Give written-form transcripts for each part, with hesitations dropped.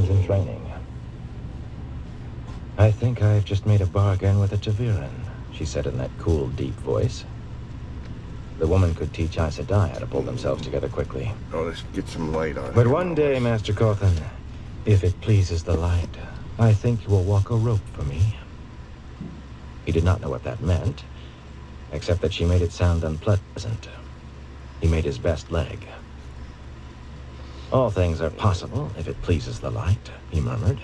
lessons in training. I think I've just made a bargain with a Taviran, she said in that cool, deep voice. The woman could teach Aes Sedai how to pull themselves together quickly. Oh, let's get some light on it. But one day, Master Cawthon, if it pleases the light, I think you will walk a rope for me. He did not know what that meant, except that she made it sound unpleasant. He made his best leg. All things are possible if it pleases the light, he murmured.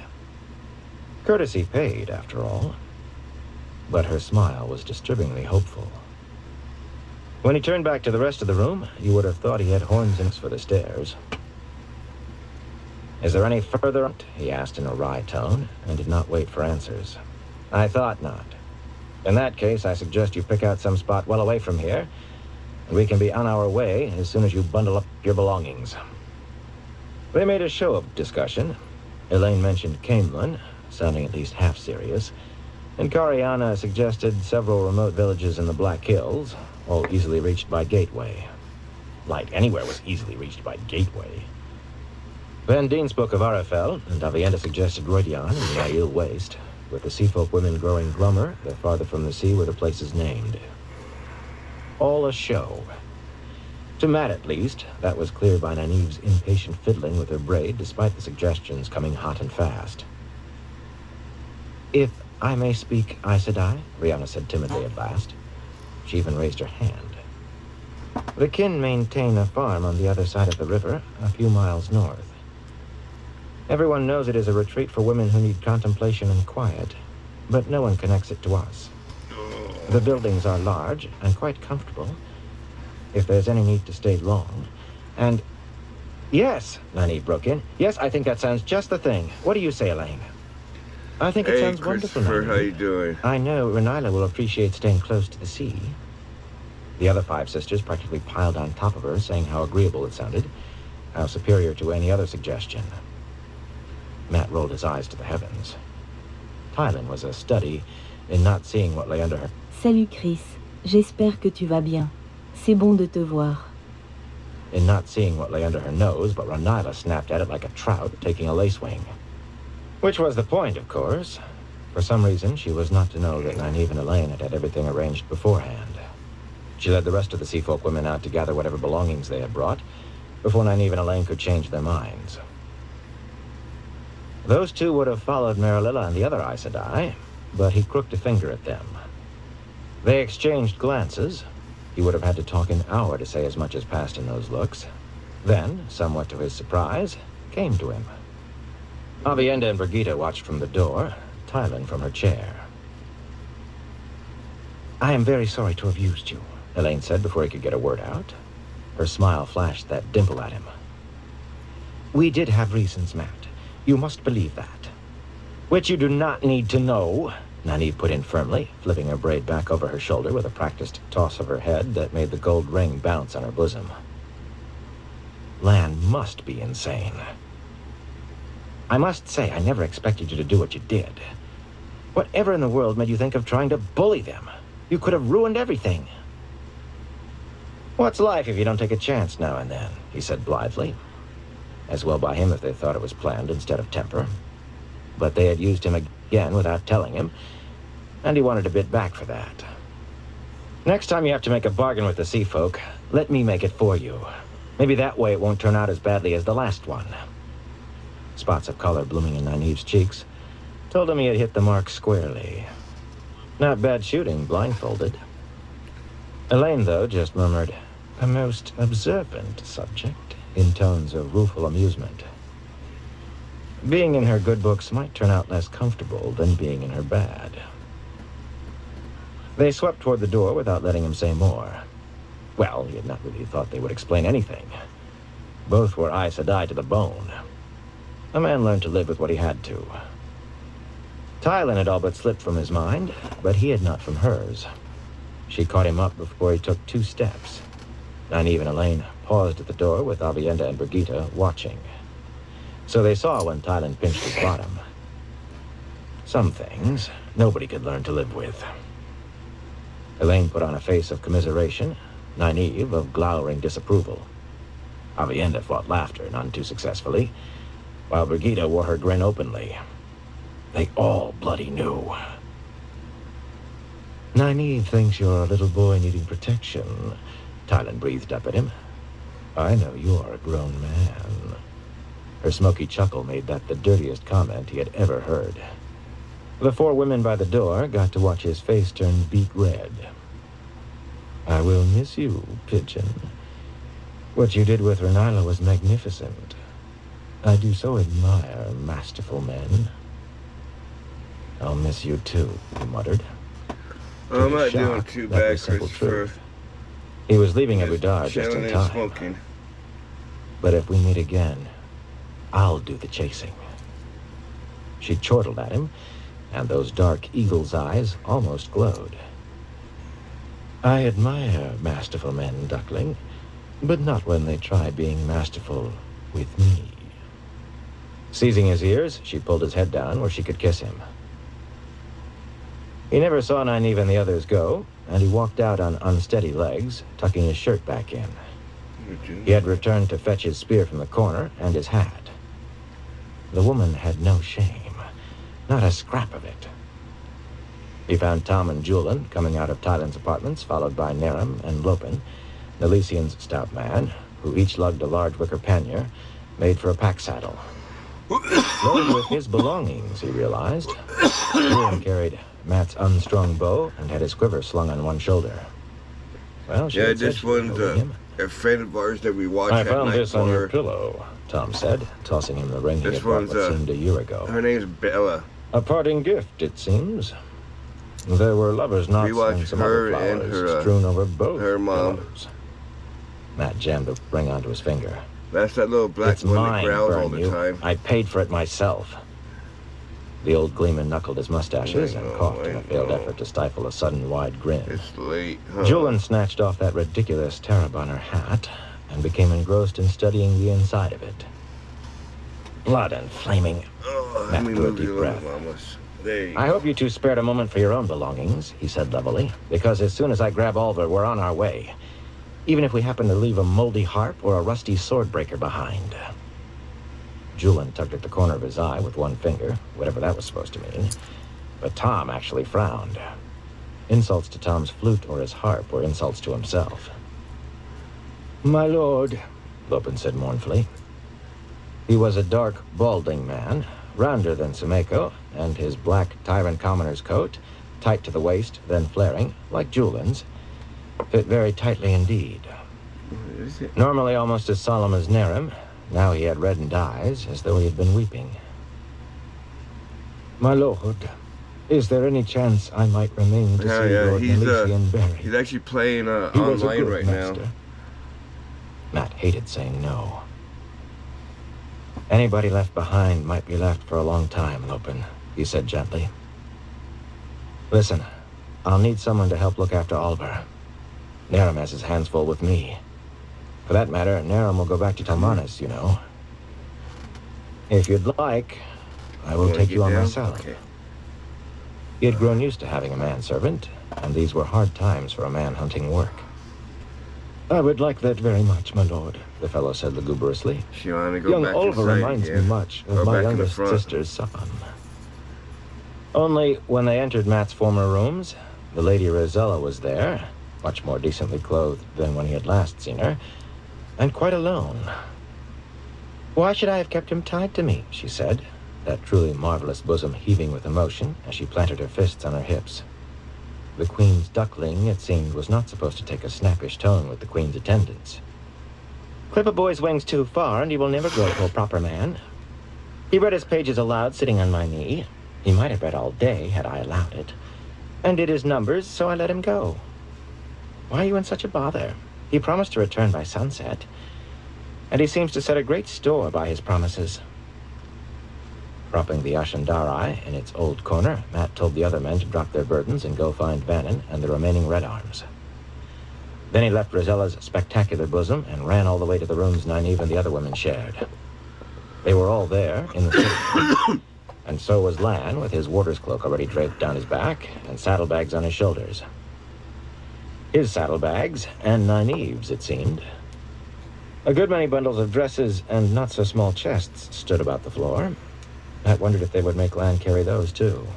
Courtesy paid, after all. But her smile was disturbingly hopeful. When he turned back to the rest of the room, you would have thought he had horns and for the stairs. Is there any further? He asked in a wry tone, and did not wait for answers. I thought not. In that case, I suggest you pick out some spot well away from here, and we can be on our way as soon as you bundle up your belongings. They made a show of discussion. Elaine mentioned Camelin, sounding at least half serious, and Cariana suggested several remote villages in the Black Hills, all easily reached by gateway. Like anywhere was easily reached by gateway. Van Deen spoke of Arafel, and Avienda suggested Roydyan and the Aiel Waste. With the seafolk women growing glummer, the farther from the sea were the places named. All a show. To Matt, at least, that was clear by Nynaeve's impatient fiddling with her braid, despite the suggestions coming hot and fast. If I may speak, Aes Sedai, Rihanna said timidly at last. She even raised her hand. The kin maintain a farm on the other side of the river, a few miles north. Everyone knows it is a retreat for women who need contemplation and quiet, but no one connects it to us. The buildings are large and quite comfortable, if there's any need to stay long. And... Yes, Nynaeve broke in. Yes, I think that sounds just the thing. What do you say, Elaine? I think it sounds wonderful, Nynaeve. How you doing? I know Renila will appreciate staying close to the sea. The other 5 sisters practically piled on top of her, saying how agreeable it sounded, how superior to any other suggestion. Matt rolled his eyes to the heavens. Tylen was a study in not seeing what lay under her. Salut, Chris. J'espère que tu vas bien. C'est bon de te voir. In not seeing what lay under her nose, but Renila snapped at it like a trout taking a lacewing. Which was the point, of course. For some reason, she was not to know that Nynaeve and Elaine had everything arranged beforehand. She led the rest of the seafolk women out to gather whatever belongings they had brought, before Nynaeve and Elaine could change their minds. Those two would have followed Marililla and the other Aes Sedai, but he crooked a finger at them. They exchanged glances. He would have had to talk an hour to say as much as passed in those looks. Then, somewhat to his surprise, came to him. Avienda and Brigitte watched from the door, Tylen from her chair. I am very sorry to have used you, Elaine said before he could get a word out. Her smile flashed that dimple at him. We did have reasons, Matt. You must believe that. Which you do not need to know, Nynaeve put in firmly, flipping her braid back over her shoulder with a practiced toss of her head that made the gold ring bounce on her bosom. Lan must be insane. I must say, I never expected you to do what you did. Whatever in the world made you think of trying to bully them? You could have ruined everything. What's life if you don't take a chance now and then, he said blithely. As well by him if they thought it was planned instead of temper. But they had used him again without telling him, and he wanted a bit back for that. Next time you have to make a bargain with the sea folk, let me make it for you. Maybe that way it won't turn out as badly as the last one. Spots of color blooming in Nynaeve's cheeks told him he had hit the mark squarely. Not bad shooting, blindfolded. Elaine, though, just murmured, a most observant subject, in tones of rueful amusement. Being in her good books might turn out less comfortable than being in her bad. They swept toward the door without letting him say more. Well, he had not really thought they would explain anything. Both were Aes Sedai to the bone. A man learned to live with what he had to. Tylen had all but slipped from his mind, but he had not from hers. She caught him up before he took 2 steps. Nynaeve and Elaine paused at the door with Avienda and Brigitte watching. So they saw when Tylen pinched his bottom. Some things nobody could learn to live with. Elaine put on a face of commiseration, Nynaeve of glowering disapproval. Avienda fought laughter, none too successfully, while Brigida wore her grin openly. They all bloody knew. Nynaeve thinks you're a little boy needing protection, Tylan breathed up at him. I know you are a grown man. Her smoky chuckle made that the dirtiest comment he had ever heard. The four women by the door got to watch his face turn beet red. I will miss you, Pigeon. What you did with Renila was magnificent. I do so admire masterful men. I'll miss you too, he muttered. I'm not doing too bad, Christopher. He was leaving Abudar just Chilling in and time. smoking. But if we meet again, I'll do the chasing. She chortled at him, and those dark eagle's eyes almost glowed. I admire masterful men, Duckling, but not when they try being masterful with me. Seizing his ears, she pulled his head down where she could kiss him. He never saw Nynaeve and the others go, and he walked out on unsteady legs, tucking his shirt back in. He had returned to fetch his spear from the corner and his hat. The woman had no shame, not a scrap of it. He found Tom and Julian coming out of Tylan's apartments, followed by Nerim and Lopin, Nalisian's stout man, who each lugged a large wicker pannier made for a pack saddle. Loaded with his belongings, he realized. Julian carried Matt's unstrung bow and had his quiver slung on one shoulder. Well, yeah, this one's a friend of ours that we watched. I found this on your pillow, Tom said, tossing him the ring he had brought what seemed a year ago. Her name's Bella. A parting gift, it seems. There were lovers' knots and some other flowers strewn over both her mom. pillows. Matt jammed the ring onto his finger. That's that little black it's one mine, that growls all burn the you. time. I paid for it myself. The old gleeman knuckled his mustaches and coughed in a failed effort to stifle a sudden wide grin. It's late, huh? Julian snatched off that ridiculous Tarabonner hat and became engrossed in studying the inside of it. Blood and flaming. Matt drew a deep breath. I hope you two spared a moment for your own belongings, he said levelly, because as soon as I grab Oliver, we're on our way. Even if we happen to leave a moldy harp or a rusty swordbreaker behind. Julian tugged at the corner of his eye with one finger, whatever that was supposed to mean. But Tom actually frowned. Insults to Tom's flute or his harp were insults to himself. My lord, Lopin said mournfully. He was a dark, balding man, rounder than Sumeko, and his black tyrant commoner's coat, tight to the waist, then flaring, like Julian's, fit very tightly indeed. Normally almost as solemn as Nerim, now he had reddened eyes, as though he had been weeping. My lord, is there any chance I might remain to see Lord Nalisian buried? He's actually playing online right now. Matt hated saying no. Anybody left behind might be left for a long time, Lopin, he said gently. Listen, I'll need someone to help look after Oliver. Nerim has his hands full with me. For that matter, Nerim will go back to Talmanis, you know. If you'd like, I will take you on myself. Okay. He had grown used to having a manservant, and these were hard times for a man hunting work. I would like that very much, my lord, the fellow said lugubriously. Young Oliver reminds me much of my youngest sister's son. Only when they entered Matt's former rooms, the Lady Rosella was there, much more decently clothed than when he had last seen her, and quite alone. Why should I have kept him tied to me, she said, that truly marvelous bosom heaving with emotion as she planted her fists on her hips. The Queen's duckling, it seemed, was not supposed to take a snappish tone with the Queen's attendants. Clip a boy's wings too far, and he will never grow to a proper man. He read his pages aloud, sitting on my knee. He might have read all day, had I allowed it. And did his numbers, so I let him go. Why are you in such a bother? He promised to return by sunset. And he seems to set a great store by his promises. Propping the Ashandarai in its old corner, Matt told the other men to drop their burdens and go find Vannon and the remaining Red Arms. Then he left Rosella's spectacular bosom and ran all the way to the rooms Nynaeve and the other women shared. They were all there, in the city. And so was Lan, with his warder's cloak already draped down his back and saddlebags on his shoulders. His saddlebags, and Nynaeve's, it seemed. A good many bundles of dresses and not-so-small chests stood about the floor. Matt wondered if they would make Lan carry those, too.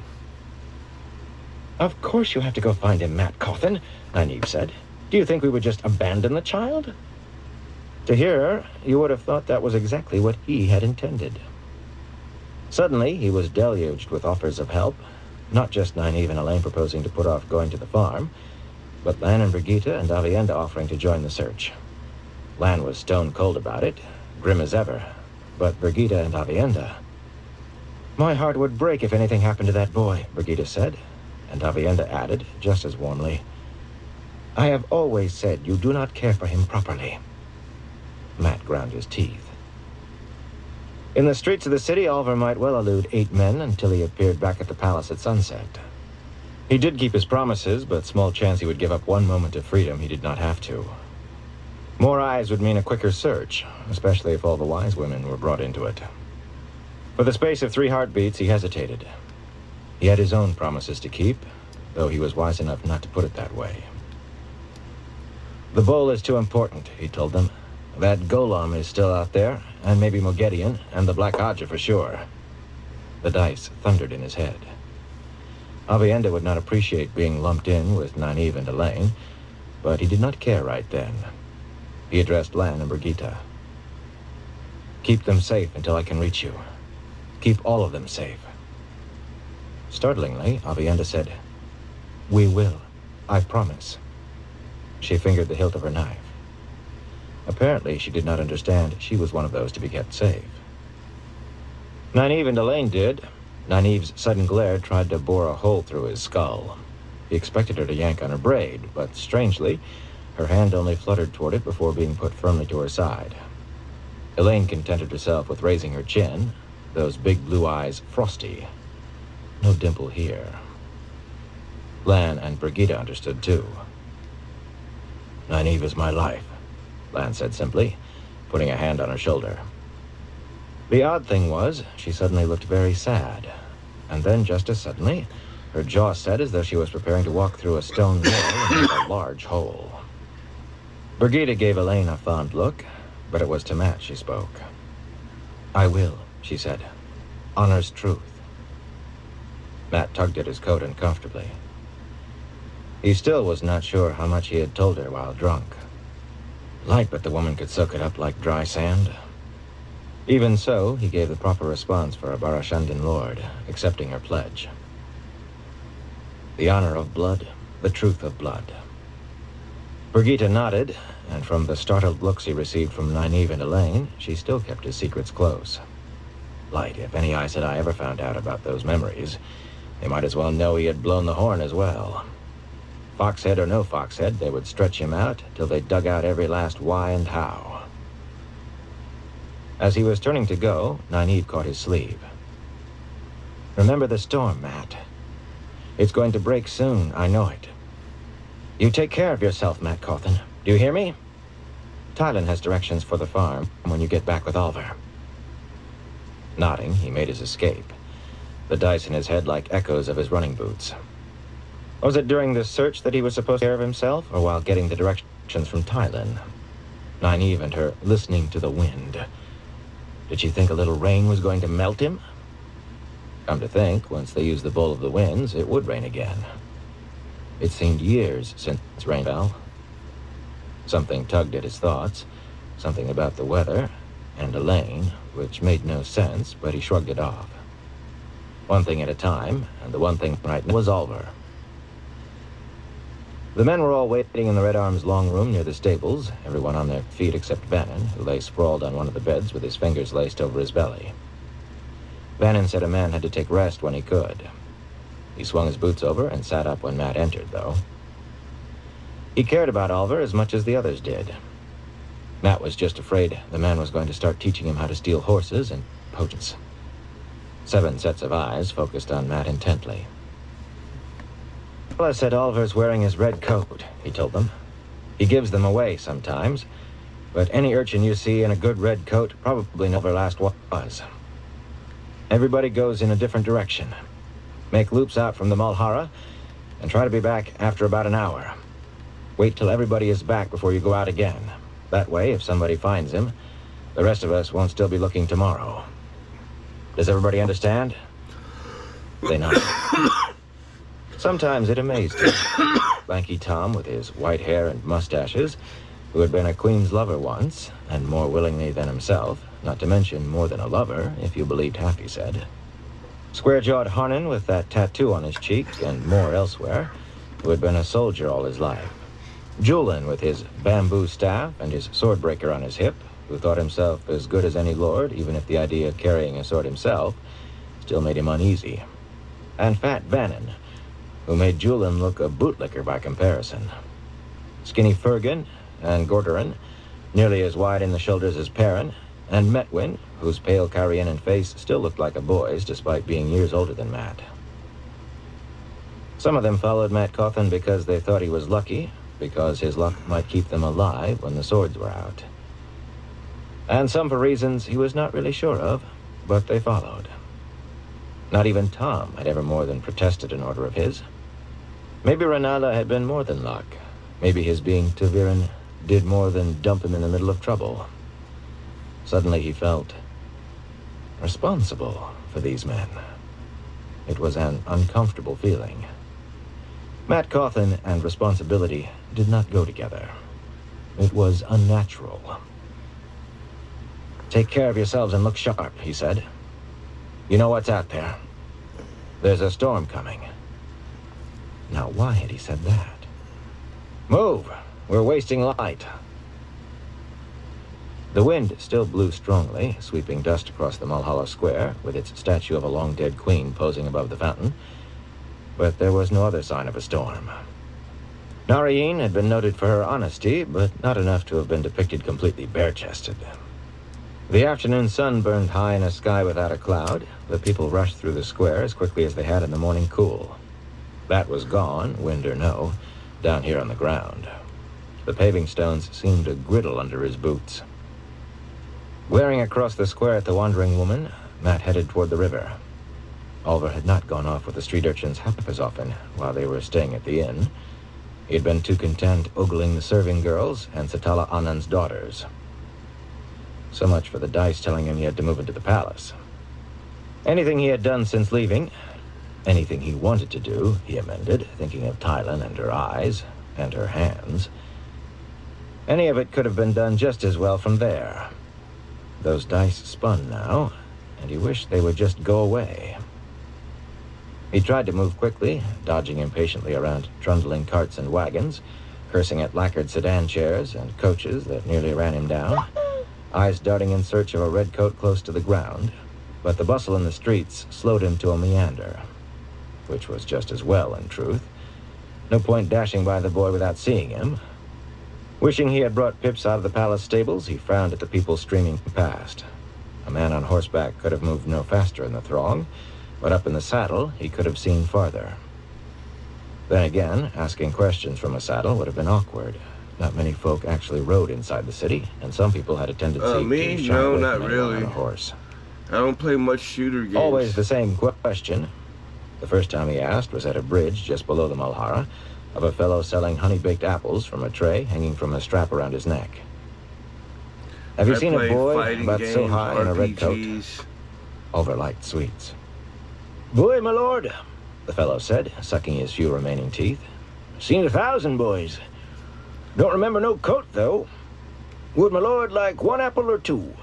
"Of course you have to go find him, Matt Cawthon," Nynaeve said. "Do you think we would just abandon the child?" To hear her, you would have thought that was exactly what he had intended. Suddenly, he was deluged with offers of help, not just Nynaeve and Elaine proposing to put off going to the farm, but Lan and Brigitte and Avienda offering to join the search. Lan was stone cold about it, grim as ever, but Brigitte and Avienda... "My heart would break if anything happened to that boy," Brigitte said, and Avienda added, just as warmly, "I have always said you do not care for him properly." Matt ground his teeth. In the streets of the city, Oliver might well elude 8 men until he appeared back at the palace at sunset. He did keep his promises, but small chance he would give up one moment of freedom he did not have to. More eyes would mean a quicker search, especially if all the wise women were brought into it. For the space of 3 heartbeats, he hesitated. He had his own promises to keep, though he was wise enough not to put it that way. "The bowl is too important," he told them. "That Golem is still out there, and maybe Moghedien, and the Black Hadja for sure." The dice thundered in his head. Avienda would not appreciate being lumped in with Nynaeve and Elaine, but he did not care right then. He addressed Lan and Brigitte. "Keep them safe until I can reach you. Keep all of them safe." Startlingly, Avienda said, "We will. I promise." She fingered the hilt of her knife. Apparently, she did not understand she was one of those to be kept safe. Nynaeve and Elaine did. Nynaeve's sudden glare tried to bore a hole through his skull. He expected her to yank on her braid, but strangely, her hand only fluttered toward it before being put firmly to her side. Elaine contented herself with raising her chin, those big blue eyes frosty. No dimple here. Lan and Brigitte understood, too. "Nynaeve is my life," Lan said simply, putting a hand on her shoulder. The odd thing was, she suddenly looked very sad, and then just as suddenly, her jaw set as though she was preparing to walk through a stone wall and make a large hole. Brigitte gave Elaine a fond look, but it was to Matt she spoke. "I will," she said. "Honor's truth." Matt tugged at his coat uncomfortably. He still was not sure how much he had told her while drunk. Light, but the woman could soak it up like dry sand. Even so, he gave the proper response for a Barashandan lord, accepting her pledge. The honor of blood, the truth of blood. Brigitte nodded, and from the startled looks he received from Nynaeve and Elaine, she still kept his secrets close. Light, if any Aes Sedai ever found out about those memories, they might as well know he had blown the horn as well. Foxhead or no foxhead, they would stretch him out till they dug out every last why and how. As he was turning to go, Nynaeve caught his sleeve. "Remember the storm, Matt. It's going to break soon, I know it. You take care of yourself, Matt Cawthon. Do you hear me? Tylen has directions for the farm when you get back with Oliver." Nodding, he made his escape, the dice in his head like echoes of his running boots. Was it during this search that he was supposed to take care of himself, or while getting the directions from Tylen? Nynaeve and her listening to the wind. Did she think a little rain was going to melt him? Come to think, once they used the Bowl of the Winds, it would rain again. It seemed years since rain fell. Something tugged at his thoughts, something about the weather, and Elaine, which made no sense, but he shrugged it off. One thing at a time, and the one thing right now was Oliver. The men were all waiting in the Red Arm's long room near the stables, everyone on their feet except Bannon, who lay sprawled on one of the beds with his fingers laced over his belly. Bannon said a man had to take rest when he could. He swung his boots over and sat up when Matt entered, though. He cared about Oliver as much as the others did. Matt was just afraid the man was going to start teaching him how to steal horses and potions. 7 sets of eyes focused on Matt intently. "Well, I said Oliver's wearing his red coat," he told them. "He gives them away sometimes, but any urchin you see in a good red coat probably never last was. Everybody goes in a different direction. Make loops out from the Malhara, and try to be back after about an hour. Wait till everybody is back before you go out again. That way, if somebody finds him, the rest of us won't still be looking tomorrow. Does everybody understand? They nodded. Sometimes it amazed him. Lanky Tom, with his white hair and mustaches, who had been a queen's lover once, and more willingly than himself, not to mention more than a lover, if you believed half he said. Square-jawed Harnan with that tattoo on his cheek, and more elsewhere, who had been a soldier all his life. Julian with his bamboo staff and his sword-breaker on his hip, who thought himself as good as any lord, even if the idea of carrying a sword himself still made him uneasy. And Fat Bannon, who made Julian look a bootlicker by comparison. Skinny Fergan and Gorderin, nearly as wide in the shoulders as Perrin, and Metwin, whose pale Carianan face still looked like a boy's despite being years older than Matt. Some of them followed Matt Cawthon because they thought he was lucky, because his luck might keep them alive when the swords were out. And some for reasons he was not really sure of, but they followed. Not even Tom had ever more than protested an order of his. Maybe Renala had been more than luck. Maybe his being Taviran did more than dump him in the middle of trouble. Suddenly he felt responsible for these men. It was an uncomfortable feeling. Matt Cawthon and responsibility did not go together. It was unnatural. "Take care of yourselves and look sharp," he said. "You know what's out there. There's a storm coming." Now, why had he said that? "Move! We're wasting light." The wind still blew strongly, sweeping dust across the Mulhollow Square, with its statue of a long-dead queen posing above the fountain. But there was no other sign of a storm. Nareen had been noted for her honesty, but not enough to have been depicted completely bare-chested. The afternoon sun burned high in a sky without a cloud. The people rushed through the square as quickly as they had in the morning cool. That was gone, wind or no, down here on the ground. The paving stones seemed a griddle under his boots. Glaring across the square at the wandering woman, Matt headed toward the river. Oliver had not gone off with the street urchins half as often while they were staying at the inn. He had been too content ogling the serving girls and Satala Anand's daughters. So much for the dice telling him he had to move into the palace. Anything he had done since leaving, anything he wanted to do, he amended, thinking of Tylan and her eyes and her hands. Any of it could have been done just as well from there. Those dice spun now, and he wished they would just go away. He tried to move quickly, dodging impatiently around trundling carts and wagons, cursing at lacquered sedan chairs and coaches that nearly ran him down, eyes darting in search of a red coat close to the ground, but the bustle in the streets slowed him to a meander, which was just as well, in truth. No point dashing by the boy without seeing him. Wishing he had brought Pips out of the palace stables, he frowned at the people streaming past. A man on horseback could have moved no faster in the throng, but up in the saddle, he could have seen farther. Then again, asking questions from a saddle would have been awkward. Not many folk actually rode inside the city, and some people had a tendency to shy away from anyone on a horse. I don't play much shooter games. Always the same question. The first time he asked was at a bridge just below the Mulhara, of a fellow selling honey-baked apples from a tray hanging from a strap around his neck. "Have you seen a boy about so high in a red coat?" Oliver liked sweets. "Boy, my lord," the fellow said, sucking his few remaining teeth. "Seen 1,000 boys. Don't remember no coat, though. Would my lord like one apple or two?"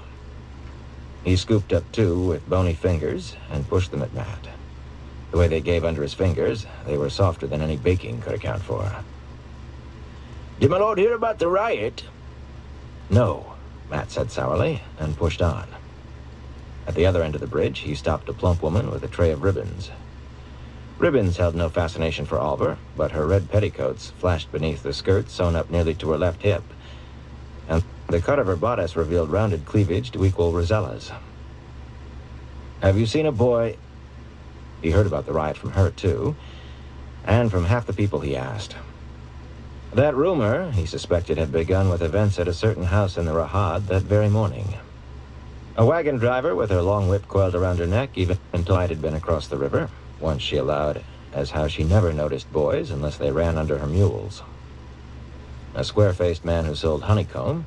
He scooped up 2 with bony fingers and pushed them at Matt. The way they gave under his fingers, they were softer than any baking could account for. "Did my lord hear about the riot?" "No," Matt said sourly, and pushed on. At the other end of the bridge, he stopped a plump woman with a tray of ribbons. Ribbons held no fascination for Oliver, but her red petticoats flashed beneath the skirt sewn up nearly to her left hip, and the cut of her bodice revealed rounded cleavage to equal Rosella's. "Have you seen a boy?" He heard about the riot from her, too, and from half the people he asked. That rumor, he suspected, had begun with events at a certain house in the Rahad that very morning. A wagon driver with her long whip coiled around her neck, even until I had been across the river, once she allowed as how she never noticed boys unless they ran under her mules. A square-faced man who sold honeycomb,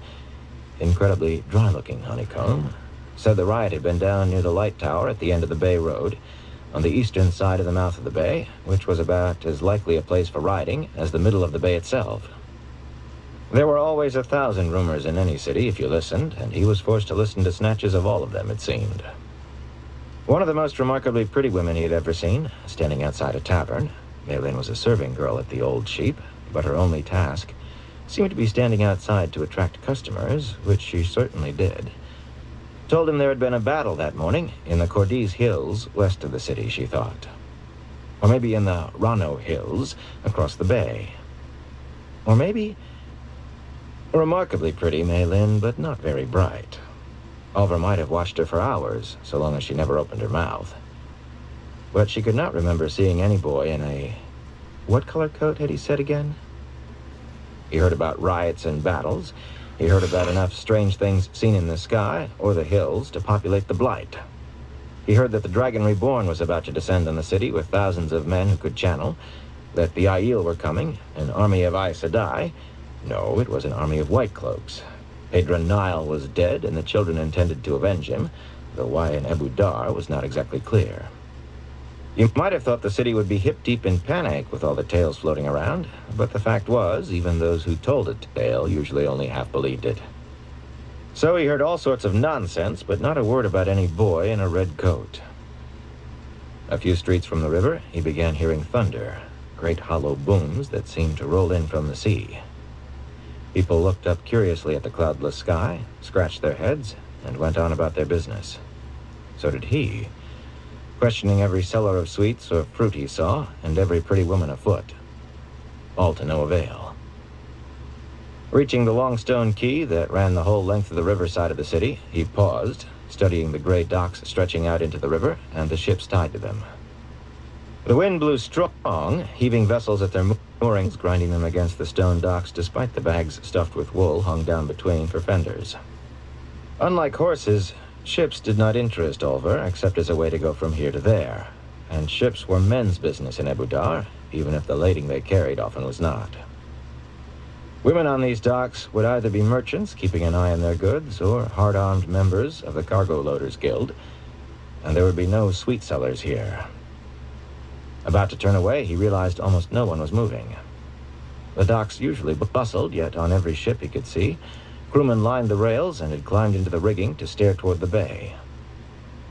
incredibly dry-looking honeycomb, said the riot had been down near the light tower at the end of the Bay Road, on the eastern side of the mouth of the bay, which was about as likely a place for rioting as the middle of the bay itself. There were always 1,000 rumors in any city if you listened, and he was forced to listen to snatches of all of them, it seemed. One of the most remarkably pretty women he had ever seen, standing outside a tavern. Maylin was a serving girl at the Old Sheep, but her only task seemed to be standing outside to attract customers, which she certainly did. Told him there had been a battle that morning in the Cordiz Hills west of the city, she thought. Or maybe in the Rano Hills across the bay. Or maybe... Remarkably pretty, Maylin, but not very bright. Oliver might have watched her for hours, so long as she never opened her mouth. But she could not remember seeing any boy in a... What color coat had he said again? He heard about riots and battles. He heard about enough strange things seen in the sky or the hills to populate the Blight. He heard that the Dragon Reborn was about to descend on the city with thousands of men who could channel, that the Aiel were coming, an army of Aes Sedai. No, it was an army of White Cloaks. Hadron Nile was dead, and the children intended to avenge him, though why in Ebu Dar was not exactly clear. You might have thought the city would be hip-deep in panic with all the tales floating around, but the fact was, even those who told a tale usually only half believed it. So he heard all sorts of nonsense, but not a word about any boy in a red coat. A few streets from the river, he began hearing thunder, great hollow booms that seemed to roll in from the sea. People looked up curiously at the cloudless sky, scratched their heads, and went on about their business. So did he, questioning every seller of sweets or fruit he saw, and every pretty woman afoot. All to no avail. Reaching the long stone quay that ran the whole length of the riverside of the city, he paused, studying the gray docks stretching out into the river and the ships tied to them. The wind blew strong, heaving vessels at their moorings, grinding them against the stone docks despite the bags stuffed with wool hung down between for fenders. Unlike horses, ships did not interest Oliver except as a way to go from here to there, and ships were men's business in Ebu Dar, even if the lading they carried often was not. Women on these docks would either be merchants keeping an eye on their goods or hard-armed members of the Cargo Loaders Guild, and there would be no sweet sellers here. About to turn away, he realized almost no one was moving. The docks usually bustled, yet on every ship he could see, crewmen lined the rails and had climbed into the rigging to stare toward the bay.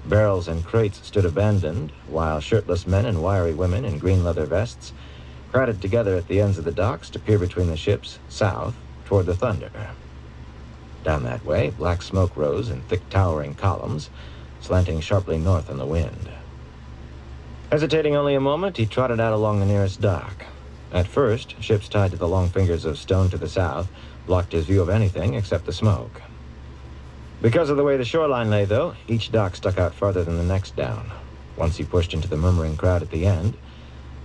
Barrels and crates stood abandoned, while shirtless men and wiry women in green leather vests crowded together at the ends of the docks to peer between the ships, south, toward the thunder. Down that way, black smoke rose in thick towering columns, slanting sharply north on the wind. Hesitating only a moment, he trotted out along the nearest dock. At first, ships tied to the long fingers of stone to the south blocked his view of anything except the smoke. Because of the way the shoreline lay, though, each dock stuck out farther than the next down. Once he pushed into the murmuring crowd at the end,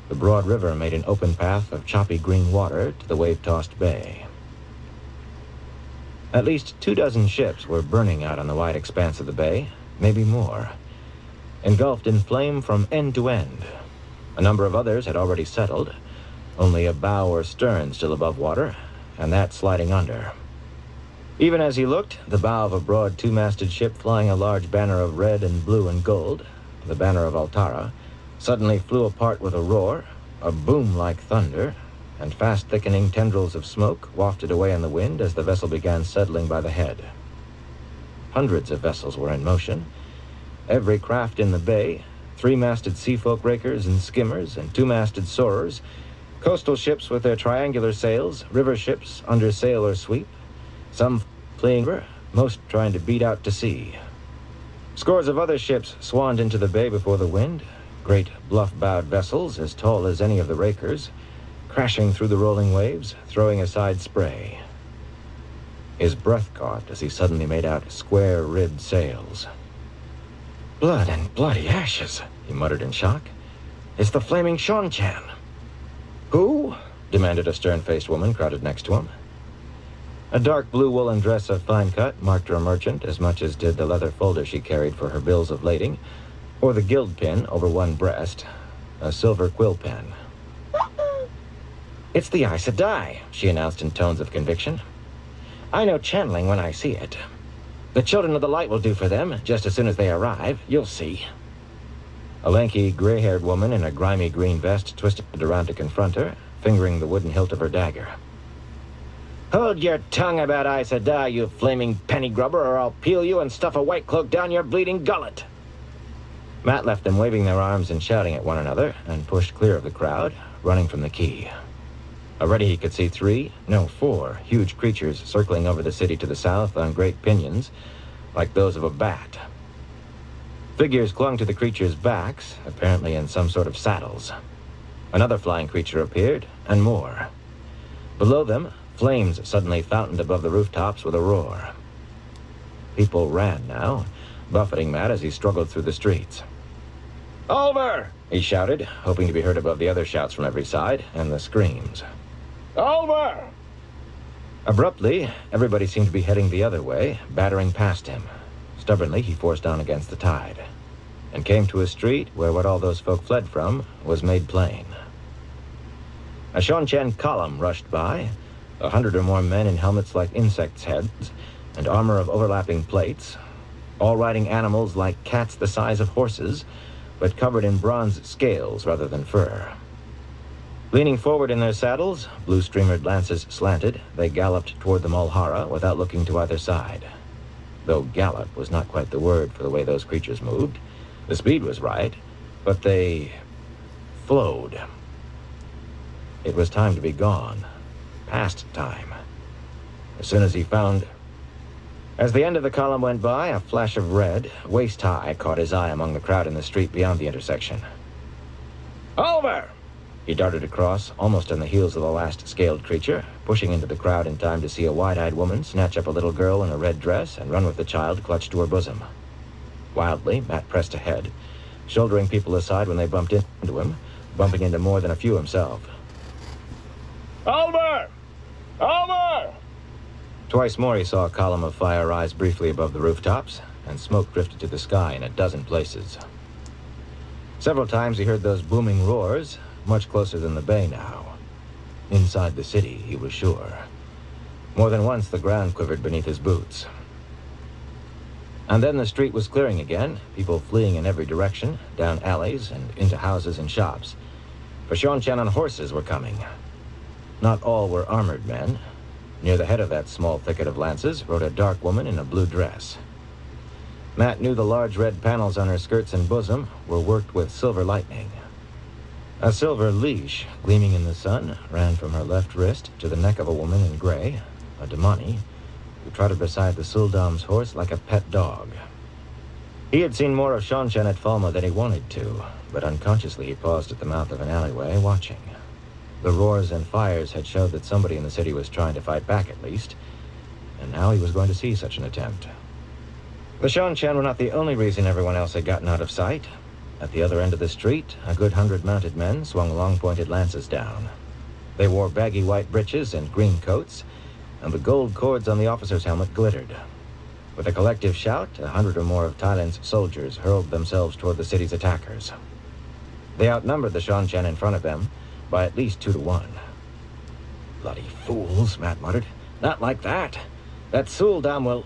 the broad river made an open path of choppy green water to the wave-tossed bay. At least 24 ships were burning out on the wide expanse of the bay, maybe more, engulfed in flame from end to end. A number of others had already settled, only a bow or stern still above water, and that sliding under. Even as he looked, the bow of a broad two-masted ship flying a large banner of red and blue and gold, the banner of Altara, suddenly flew apart with a roar, a boom like thunder, and fast-thickening tendrils of smoke wafted away in the wind as the vessel began settling by the head. Hundreds of vessels were in motion, every craft in the bay, three-masted seafolk rakers and skimmers and two-masted soarers, coastal ships with their triangular sails, river ships under sail or sweep, some fleeing river, most trying to beat out to sea. Scores of other ships swanned into the bay before the wind, great bluff-bowed vessels as tall as any of the rakers, crashing through the rolling waves, throwing aside spray. His breath caught as he suddenly made out square-ribbed sails. "Blood and bloody ashes," he muttered in shock. "It's the flaming Shan-Chan." "Who?" demanded a stern-faced woman crowded next to him. A dark blue woolen dress of fine cut marked her a merchant as much as did the leather folder she carried for her bills of lading, or the guild pin over one breast, a silver quill pen. "It's the Aes Sedai," she announced in tones of conviction. I know channeling when I see it. The Children of the Light will do for them, just as soon as they arrive. You'll see. A lanky, gray-haired woman in a grimy green vest twisted around to confront her, fingering the wooden hilt of her dagger. Hold your tongue about Aes Sedai, you flaming penny grubber, or I'll peel you and stuff a white cloak down your bleeding gullet. Matt left them waving their arms and shouting at one another, and pushed clear of the crowd, running from the quay. Already he could see 4 huge creatures circling over the city to the south on great pinions, like those of a bat. Figures clung to the creatures' backs, apparently in some sort of saddles. Another flying creature appeared, and more. Below them, flames suddenly fountained above the rooftops with a roar. People ran now, buffeting Matt as he struggled through the streets. "Over!" he shouted, hoping to be heard above the other shouts from every side and the screams. "Over!" Abruptly, everybody seemed to be heading the other way, battering past him. Stubbornly, he forced on against the tide, and came to a street where what all those folk fled from was made plain. A Shon-Chen column rushed by, 100 or more men in helmets like insects' heads, and armor of overlapping plates, all riding animals like cats the size of horses, but covered in bronze scales rather than fur. Leaning forward in their saddles, blue-streamered lances slanted, they galloped toward the Mulhara without looking to either side. Though gallop was not quite the word for the way those creatures moved. The speed was right, but they flowed. It was time to be gone. Past time. As soon as he found... As the end of the column went by, a flash of red, waist-high, caught his eye among the crowd in the street beyond the intersection. "Over!" He darted across, almost on the heels of the last scaled creature, pushing into the crowd in time to see a wide-eyed woman snatch up a little girl in a red dress and run with the child clutched to her bosom. Wildly, Matt pressed ahead, shouldering people aside when they bumped into him, bumping into more than a few himself. "Over! Over!" Twice more he saw a column of fire rise briefly above the rooftops, and smoke drifted to the sky in a dozen places. Several times he heard those booming roars, much closer than the bay now. Inside the city, he was sure. More than once the ground quivered beneath his boots. And then the street was clearing again, people fleeing in every direction, down alleys and into houses and shops. For Shon-Chen on horses were coming. Not all were armored men. Near the head of that small thicket of lances rode a dark woman in a blue dress. Matt knew the large red panels on her skirts and bosom were worked with silver lightning. A silver leash, gleaming in the sun, ran from her left wrist to the neck of a woman in gray, a Damani, who trotted beside the Sul'dam's horse like a pet dog. He had seen more of Shon-Chen at Falma than he wanted to, but unconsciously he paused at the mouth of an alleyway, watching. The roars and fires had showed that somebody in the city was trying to fight back at least, and now he was going to see such an attempt. The Shon-Chen were not the only reason everyone else had gotten out of sight. At the other end of the street, a good 100 mounted men swung long-pointed lances down. They wore baggy white breeches and green coats, and the gold cords on the officer's helmet glittered. With a collective shout, 100 or more of Thailand's soldiers hurled themselves toward the city's attackers. They outnumbered the Shon-Chen in front of them by at least 2 to 1. "Bloody fools," Matt muttered. "Not like that. That Sul'dam will..."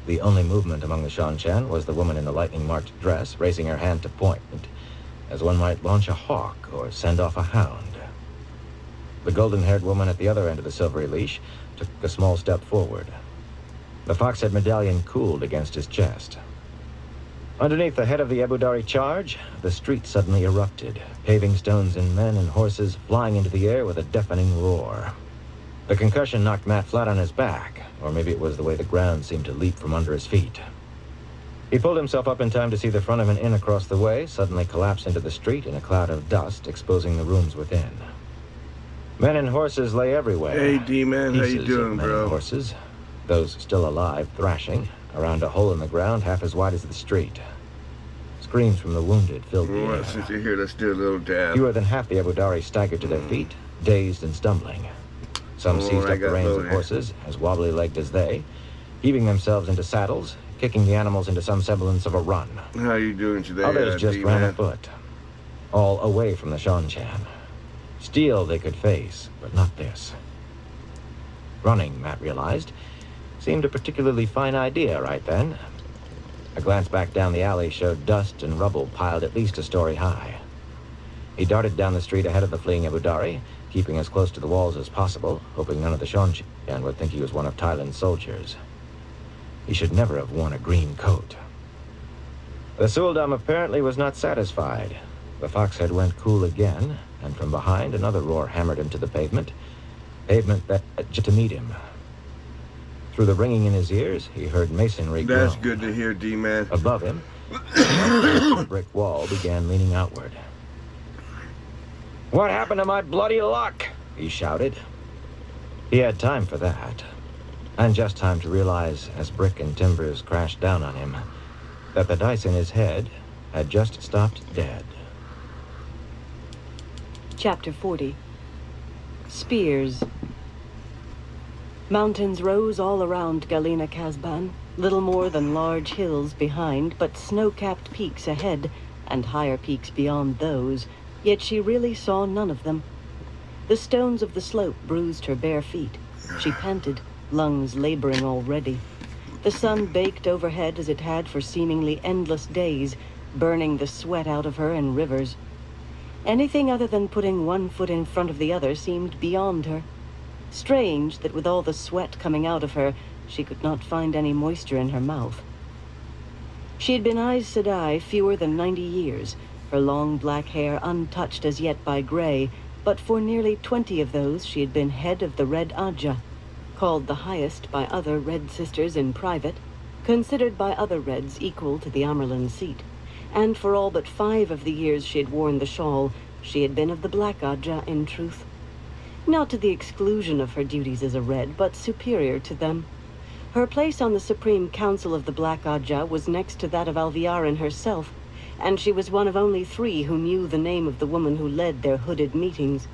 The only movement among the Shon-Chen was the woman in the lightning-marked dress, raising her hand to point, as one might launch a hawk or send off a hound. The golden-haired woman at the other end of the silvery leash took a small step forward. The fox-head medallion cooled against his chest. Underneath the head of the Ebudari charge, the street suddenly erupted, paving stones and men and horses flying into the air with a deafening roar. The concussion knocked Matt flat on his back, or maybe it was the way the ground seemed to leap from under his feet. He pulled himself up in time to see the front of an inn across the way suddenly collapse into the street in a cloud of dust, exposing the rooms within. Men and horses lay everywhere. Hey, D-Man, how you Pieces doing, of men bro? and horses, those still alive, thrashing, around a hole in the ground half as wide as the street. Screams from the wounded filled the Well, air. since you're here, let's do a little dab. Fewer than half the Ebudari staggered to their feet, dazed and stumbling. Some seized I up the got reins of loaded. horses, as wobbly-legged as they, heaving themselves into saddles, kicking the animals into some semblance of a run. How you doing today, Others just ran D-Man? afoot, all away from the Shon-Chen. Steel they could face, but not this. Running, Matt realized, seemed a particularly fine idea right then. A glance back down the alley showed dust and rubble piled at least a story high. He darted down the street ahead of the fleeing Abudari, keeping as close to the walls as possible, hoping none of the Shonshan would think he was one of Thailand's soldiers. He should never have worn a green coat. The Suldam apparently was not satisfied. The foxhead went cool again, and from behind another roar hammered into the pavement that just to meet him. Through the ringing in his ears, he heard masonry groan. That's good to hear, D-Man. Above him, the brick wall began leaning outward. "What happened to my bloody luck?" he shouted. He had time for that, and just time to realize as brick and timbers crashed down on him that the dice in his head had just stopped dead. Chapter 40. Spears. Mountains rose all around Galina Kasban, little more than large hills behind, but snow-capped peaks ahead, and higher peaks beyond those, yet she really saw none of them. The stones of the slope bruised her bare feet. She panted, lungs laboring already. The sun baked overhead as it had for seemingly endless days, burning the sweat out of her in rivers. Anything other than putting one foot in front of the other seemed beyond her. Strange that with all the sweat coming out of her, she could not find any moisture in her mouth. She had been Aes Sedai fewer than 90 years, her long black hair untouched as yet by gray, but for nearly 20 of those she had been head of the Red Ajah, called the highest by other Red Sisters in private, considered by other Reds equal to the Amerlin seat. And for all but 5 of the years she had worn the shawl, she had been of the Black Ajah in truth. Not to the exclusion of her duties as a Red, but superior to them. Her place on the Supreme Council of the Black Ajah was next to that of Alviarin herself, and she was one of only 3 who knew the name of the woman who led their hooded meetings.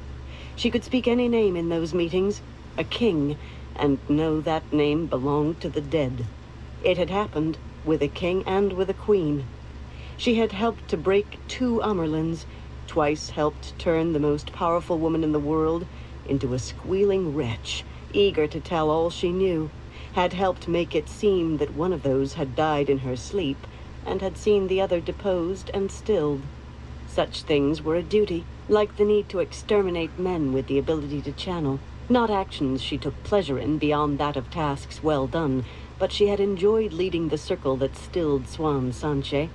She could speak any name in those meetings, a king, and know that name belonged to the dead. It had happened, with a king and with a queen. She had helped to break 2 Amerlins, twice helped turn the most powerful woman in the world into a squealing wretch, eager to tell all she knew, had helped make it seem that one of those had died in her sleep, and had seen the other deposed and stilled. Such things were a duty, like the need to exterminate men with the ability to channel. Not actions she took pleasure in beyond that of tasks well done, but she had enjoyed leading the circle that stilled Swan Sanche.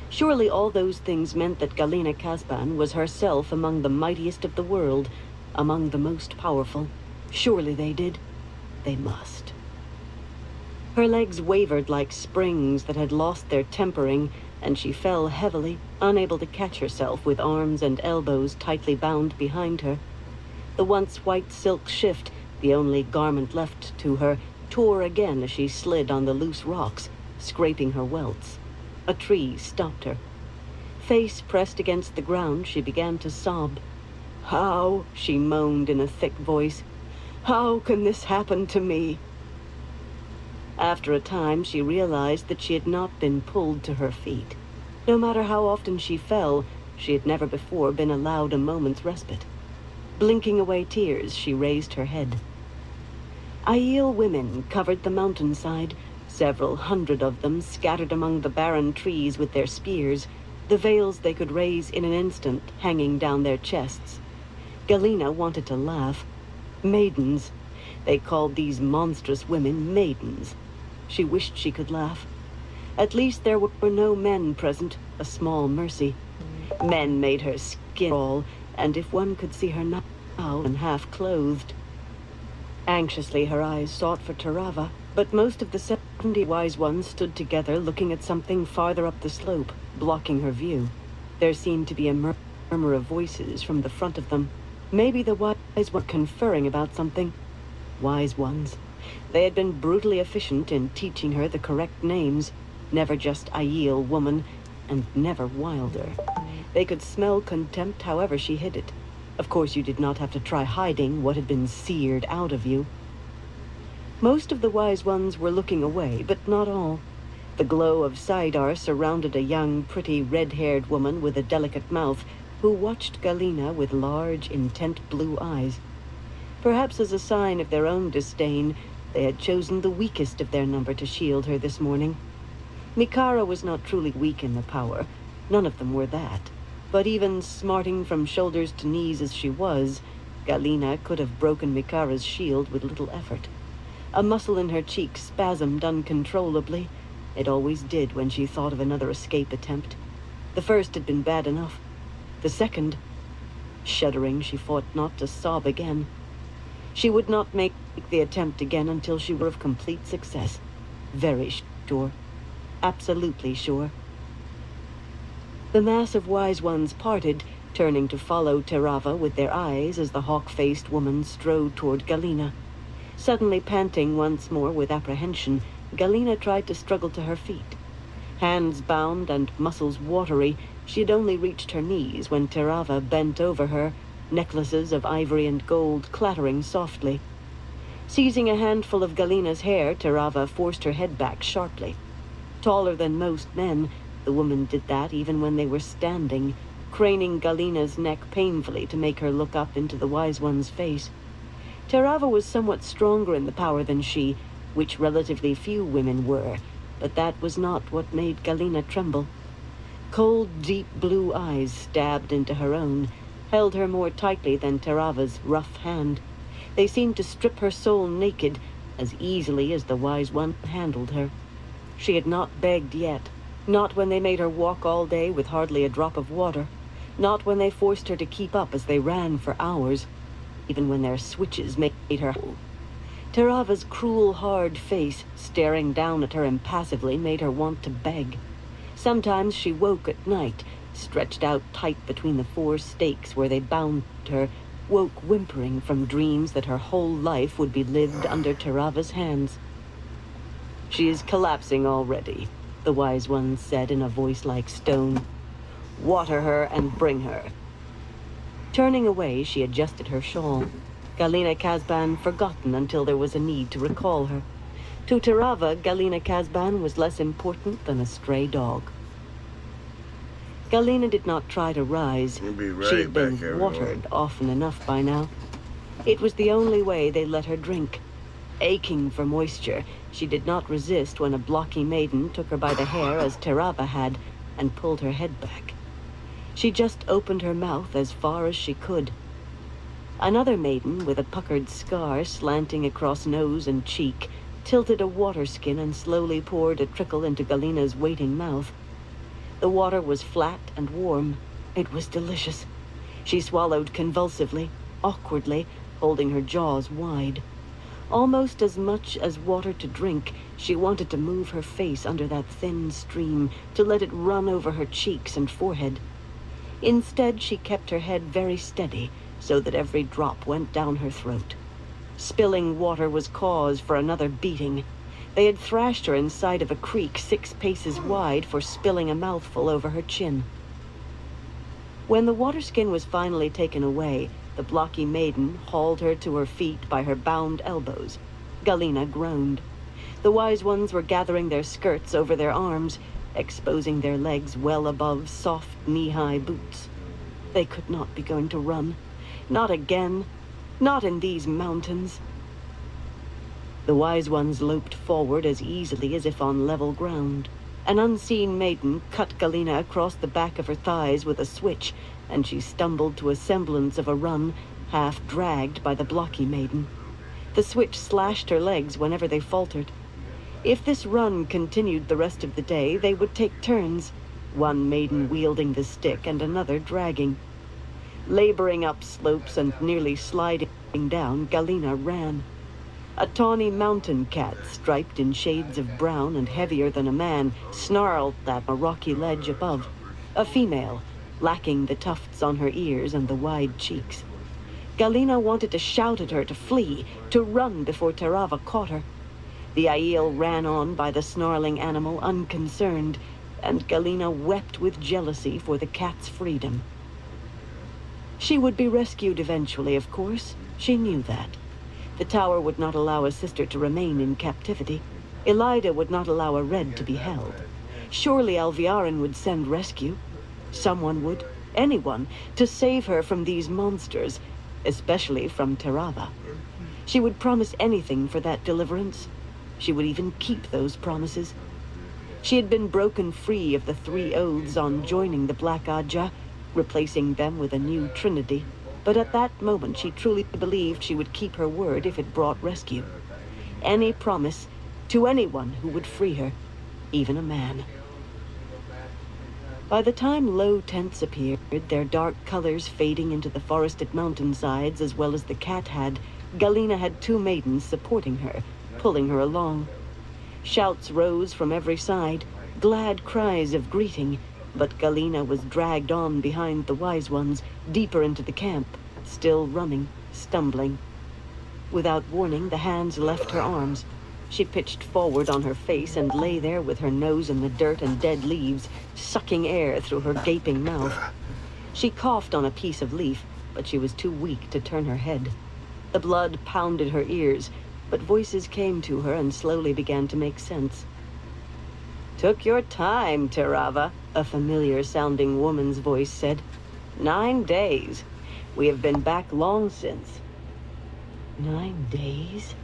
Surely all those things meant that Galina Kasban was herself among the mightiest of the world, among the most powerful. Surely they did. They must. Her legs wavered like springs that had lost their tempering, and she fell heavily, unable to catch herself with arms and elbows tightly bound behind her. The once white silk shift, the only garment left to her, tore again as she slid on the loose rocks, scraping her welts. A tree stopped her. Face pressed against the ground, she began to sob. "How?" she moaned in a thick voice. "How can this happen to me?" After a time, she realized that she had not been pulled to her feet. No matter how often she fell, she had never before been allowed a moment's respite. Blinking away tears, she raised her head. Aiel women covered the mountainside, several hundred of them scattered among the barren trees with their spears, the veils they could raise in an instant hanging down their chests. Galina wanted to laugh. Maidens. They called these monstrous women maidens. She wished she could laugh. At least there were no men present, a small mercy. Men made her skin crawl, and if one could see her now and half-clothed. Anxiously her eyes sought for Tarava, but most of the 70 wise ones stood together looking at something farther up the slope, blocking her view. There seemed to be a murmur of voices from the front of them. Maybe the wise were conferring about something. Wise ones. They had been brutally efficient in teaching her the correct names, never just Aiel woman, and never wilder. They could smell contempt however she hid it. Of course you did not have to try hiding what had been seared out of you. Most of the wise ones were looking away, but not all. The glow of Saidar surrounded a young, pretty, red-haired woman with a delicate mouth who watched Galina with large, intent blue eyes. Perhaps as a sign of their own disdain, they had chosen the weakest of their number to shield her this morning. Mikara was not truly weak in the power. None of them were that. But even smarting from shoulders to knees as she was, Galina could have broken Mikara's shield with little effort. A muscle in her cheek spasmed uncontrollably. It always did when she thought of another escape attempt. The first had been bad enough. The second... Shuddering, she fought not to sob again. She would not make the attempt again until she were of complete success. Very sure. Absolutely sure. The mass of wise ones parted, turning to follow Terava with their eyes as the hawk-faced woman strode toward Galina. Suddenly panting once more with apprehension, Galina tried to struggle to her feet. Hands bound and muscles watery, she had only reached her knees when Terava bent over her, necklaces of ivory and gold clattering softly. Seizing a handful of Galina's hair, Terava forced her head back sharply. Taller than most men, the woman did that even when they were standing, craning Galina's neck painfully to make her look up into the Wise One's face. Terava was somewhat stronger in the power than she, which relatively few women were, but that was not what made Galina tremble. Cold, deep blue eyes stabbed into her own, held her more tightly than Terava's rough hand. They seemed to strip her soul naked, as easily as the Wise One handled her. She had not begged yet, not when they made her walk all day with hardly a drop of water, not when they forced her to keep up as they ran for hours, even when their switches made her whole. Terava's cruel, hard face, staring down at her impassively, made her want to beg. Sometimes she woke at night, stretched out tight between the 4 stakes where they bound her, woke whimpering from dreams that her whole life would be lived under Terava's hands. "She is collapsing already," the Wise One said in a voice like stone. "Water her and bring her." Turning away, she adjusted her shawl. Galina Kazban forgotten until there was a need to recall her. To Terava, Galina Kazban was less important than a stray dog. Galina did not try to rise. She had been watered often enough by now. It was the only way they let her drink. Aching for moisture, she did not resist when a blocky maiden took her by the hair as Terava had and pulled her head back. She just opened her mouth as far as she could. Another maiden, with a puckered scar slanting across nose and cheek, tilted a water skin and slowly poured a trickle into Galina's waiting mouth. The water was flat and warm. It was delicious. She swallowed convulsively, awkwardly, holding her jaws wide. Almost as much as water to drink, she wanted to move her face under that thin stream, to let it run over her cheeks and forehead. Instead, she kept her head very steady, so that every drop went down her throat. Spilling water was cause for another beating. They had thrashed her inside of a creek 6 paces wide for spilling a mouthful over her chin. When the water skin was finally taken away, the blocky maiden hauled her to her feet by her bound elbows. Galina groaned. The Wise Ones were gathering their skirts over their arms, exposing their legs well above soft knee-high boots. They could not be going to run. Not again. Not in these mountains. The Wise Ones loped forward as easily as if on level ground. An unseen maiden cut Galina across the back of her thighs with a switch, and she stumbled to a semblance of a run, half dragged by the blocky maiden. The switch slashed her legs whenever they faltered. If this run continued the rest of the day, they would take turns, one maiden wielding the stick and another dragging. Laboring up slopes and nearly sliding down, Galina ran. A tawny mountain cat, striped in shades of brown and heavier than a man, snarled at a rocky ledge above. A female, lacking the tufts on her ears and the wide cheeks. Galina wanted to shout at her to flee, to run before Terava caught her. The Aiel ran on by the snarling animal unconcerned, and Galina wept with jealousy for the cat's freedom. She would be rescued eventually, of course. She knew that. The tower would not allow a sister to remain in captivity. Elida would not allow a Red to be held. Surely Alviarin would send rescue. Someone would, anyone, to save her from these monsters, especially from Terava. She would promise anything for that deliverance. She would even keep those promises. She had been broken free of the 3 oaths on joining the Black Aja, replacing them with a new trinity. But at that moment, she truly believed she would keep her word if it brought rescue. Any promise to anyone who would free her, even a man. By the time low tents appeared, their dark colors fading into the forested mountainsides as well as the cat had, Galina had 2 maidens supporting her, pulling her along. Shouts rose from every side, glad cries of greeting, but Galina was dragged on behind the wise ones, deeper into the camp, still running, stumbling. Without warning, the hands left her arms. She pitched forward on her face and lay there with her nose in the dirt and dead leaves, sucking air through her gaping mouth. She coughed on a piece of leaf, but she was too weak to turn her head. The blood pounded her ears, but voices came to her and slowly began to make sense. "Took your time, Terava," a familiar-sounding woman's voice said. "9 days. We have been back long since." 9 days?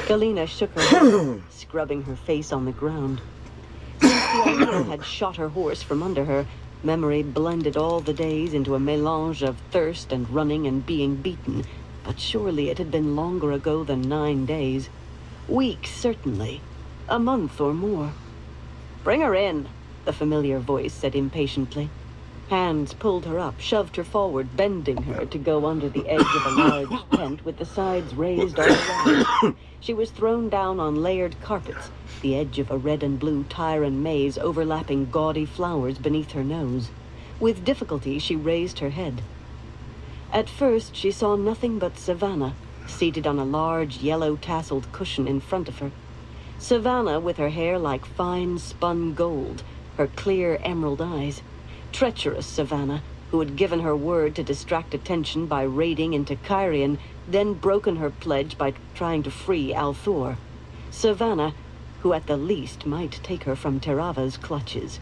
Galina shook her head, scrubbing her face on the ground. Since the idol had shot her horse from under her, memory blended all the days into a melange of thirst and running and being beaten. But surely it had been longer ago than 9 days. Weeks, certainly. A month or more. "Bring her in," the familiar voice said impatiently. Hands pulled her up, shoved her forward, bending her to go under the edge of a large tent with the sides raised all around. She was thrown down on layered carpets, the edge of a red and blue Tyran maze overlapping gaudy flowers beneath her nose. With difficulty, she raised her head. At first, she saw nothing but Savannah, seated on a large yellow-tasseled cushion in front of her. Savannah with her hair like fine spun gold, her clear emerald eyes. Treacherous Savannah, who had given her word to distract attention by raiding into Kyrian, then broken her pledge by trying to free Althor. Savannah, who at the least might take her from Terava's clutches.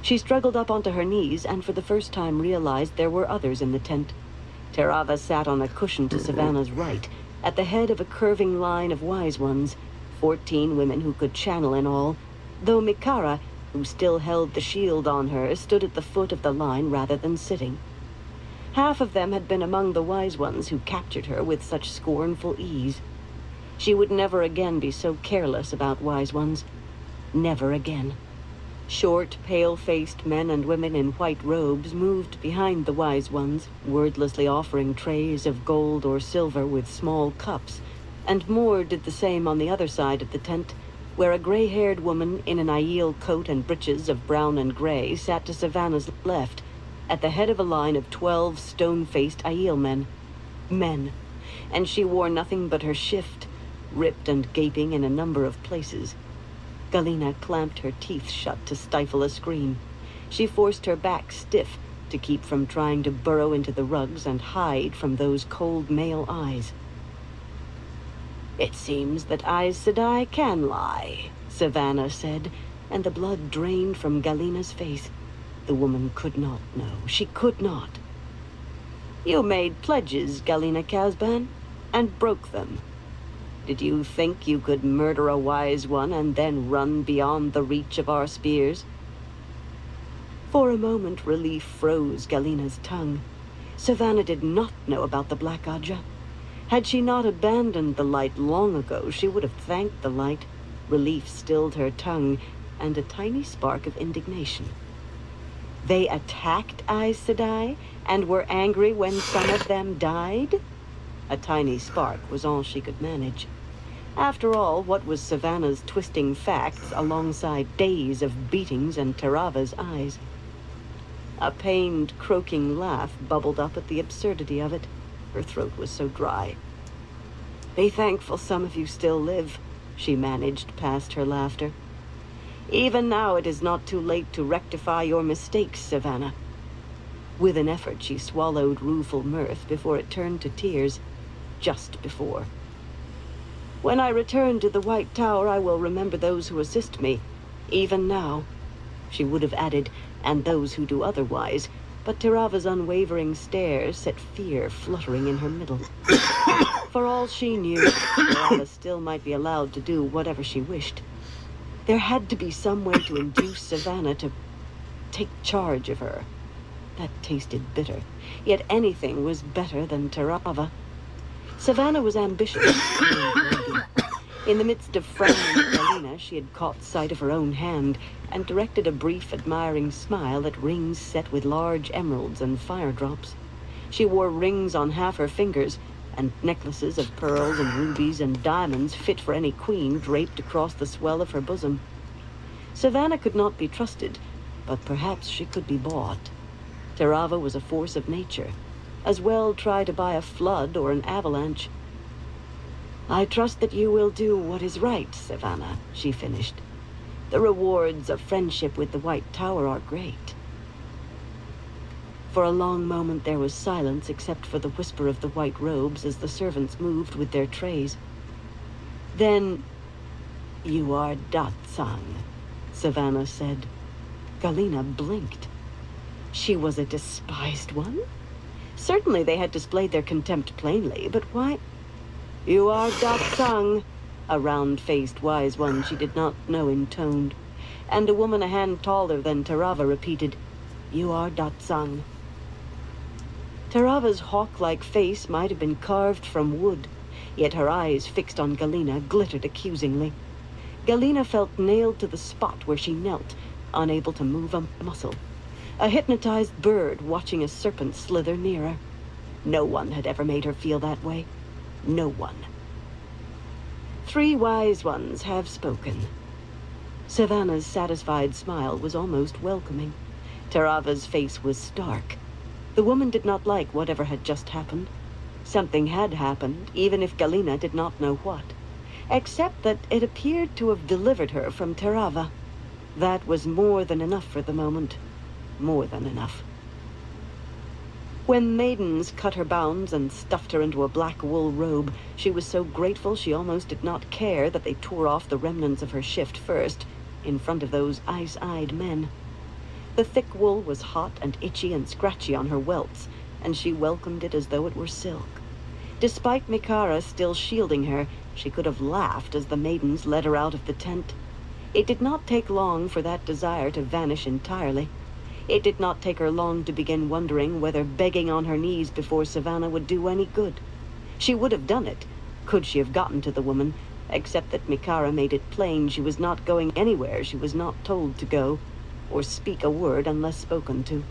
She struggled up onto her knees and for the first time realized there were others in the tent. Terava sat on a cushion to Savannah's right, at the head of a curving line of wise ones, 14 women who could channel in all, though Mikara, who still held the shield on her, stood at the foot of the line rather than sitting. Half of them had been among the wise ones who captured her with such scornful ease. She would never again be so careless about wise ones. Never again. Short, pale-faced men and women in white robes moved behind the wise ones, wordlessly offering trays of gold or silver with small cups, and more did the same on the other side of the tent, where a gray-haired woman in an Aiel coat and breeches of brown and gray sat to Savannah's left, at the head of a line of 12 stone-faced Aiel men. Men. And she wore nothing but her shift, ripped and gaping in a number of places. Galina clamped her teeth shut to stifle a scream. She forced her back stiff to keep from trying to burrow into the rugs and hide from those cold male eyes. "It seems that Aes Sedai can lie," Savannah said, and the blood drained from Galina's face. The woman could not know. She could not. "You made pledges, Galina Casban, and broke them. Did you think you could murder a wise one and then run beyond the reach of our spears?" For a moment, relief froze Galina's tongue. Savannah did not know about the Black Aja. Had she not abandoned the light long ago, she would have thanked the light. Relief stilled her tongue, and a tiny spark of indignation. They attacked Aes Sedai, and were angry when some of them died? A tiny spark was all she could manage. After all, what was Savannah's twisting facts alongside days of beatings and Terava's eyes? A pained, croaking laugh bubbled up at the absurdity of it. Her throat was so dry. "Be thankful some of you still live," she managed past her laughter. "Even now it is not too late to rectify your mistakes, Savannah." With an effort, she swallowed rueful mirth before it turned to tears. Just before. "When I return to the White Tower, I will remember those who assist me. Even now," she would have added, "and those who do otherwise, but Tirava's unwavering stare set fear fluttering in her middle. For all she knew, Tirava still might be allowed to do whatever she wished. There had to be some way to induce Savannah to take charge of her. That tasted bitter, yet anything was better than Tirava. Savannah was ambitious. In the midst of frowning at Galena, she had caught sight of her own hand and directed a brief, admiring smile at rings set with large emeralds and fire drops. She wore rings on half her fingers and necklaces of pearls and rubies and diamonds fit for any queen draped across the swell of her bosom. Savannah could not be trusted, but perhaps she could be bought. Tirava was a force of nature. As well try to buy a flood or an avalanche. "I trust that you will do what is right, Savannah," she finished. "The rewards of friendship with the White Tower are great." For a long moment there was silence except for the whisper of the white robes as the servants moved with their trays. Then, "You are Datsang," Savannah said. Galena blinked. She was a despised one? Certainly they had displayed their contempt plainly, but why? "You are Datsang," a round-faced wise one she did not know intoned, and a woman a hand taller than Tirava repeated, "You are Datsang." Tirava's hawk-like face might have been carved from wood, yet her eyes fixed on Galena glittered accusingly. Galena felt nailed to the spot where she knelt, unable to move a muscle. A hypnotized bird watching a serpent slither nearer. No one had ever made her feel that way. No one. "Three wise ones have spoken." Savannah's satisfied smile was almost welcoming. Tirava's face was stark. The woman did not like whatever had just happened. Something had happened, even if Galena did not know what. Except that it appeared to have delivered her from Tirava. That was more than enough for the moment. More than enough. When maidens cut her bounds and stuffed her into a black wool robe, she was so grateful she almost did not care that they tore off the remnants of her shift first, in front of those ice-eyed men. The thick wool was hot and itchy and scratchy on her welts, and she welcomed it as though it were silk. Despite Mikara still shielding her, she could have laughed as the maidens led her out of the tent. It did not take long for that desire to vanish entirely. It did not take her long to begin wondering whether begging on her knees before Savannah would do any good. She would have done it, could she have gotten to the woman, except that Mikara made it plain she was not going anywhere she was not told to go, or speak a word unless spoken to.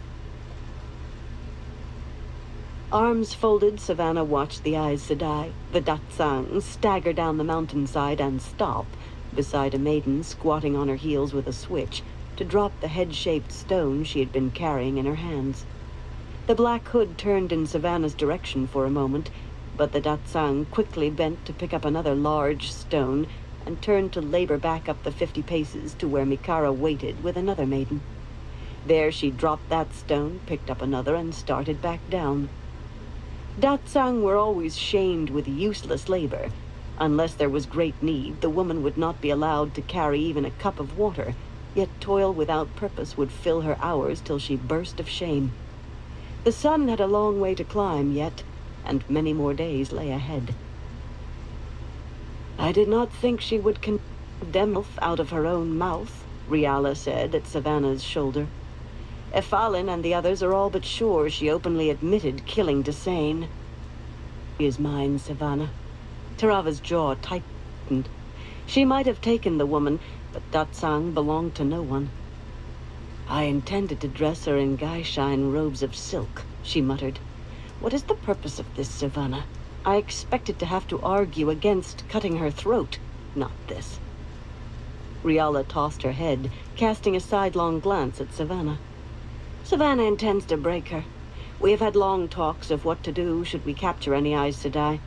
Arms folded, Savannah watched the Aes Sedai, the Datsang, stagger down the mountainside and stop, beside a maiden squatting on her heels with a switch, to drop the head-shaped stone she had been carrying in her hands. The black hood turned in Savannah's direction for a moment, but the Datsang quickly bent to pick up another large stone and turned to labor back up the 50 paces to where Mikara waited with another maiden. There she dropped that stone, picked up another, and started back down. Datsang were always shamed with useless labor. Unless there was great need, the woman would not be allowed to carry even a cup of water, yet toil without purpose would fill her hours till she burst of shame. The sun had a long way to climb yet, and many more days lay ahead. "I did not think she would condemn out of her own mouth," Riala said at Savannah's shoulder. "Efalin and the others are all but sure she openly admitted killing Desane." "She is mine, Savannah." Tirava's jaw tightened. She might have taken the woman, but Datsang belonged to no one. "I intended to dress her in Gaishine robes of silk," she muttered. "What is the purpose of this, Savannah? I expected to have to argue against cutting her throat, not this." Riala tossed her head, casting a sidelong glance at Savannah. "Savannah intends to break her. We have had long talks of what to do should we capture any Aes Sedai.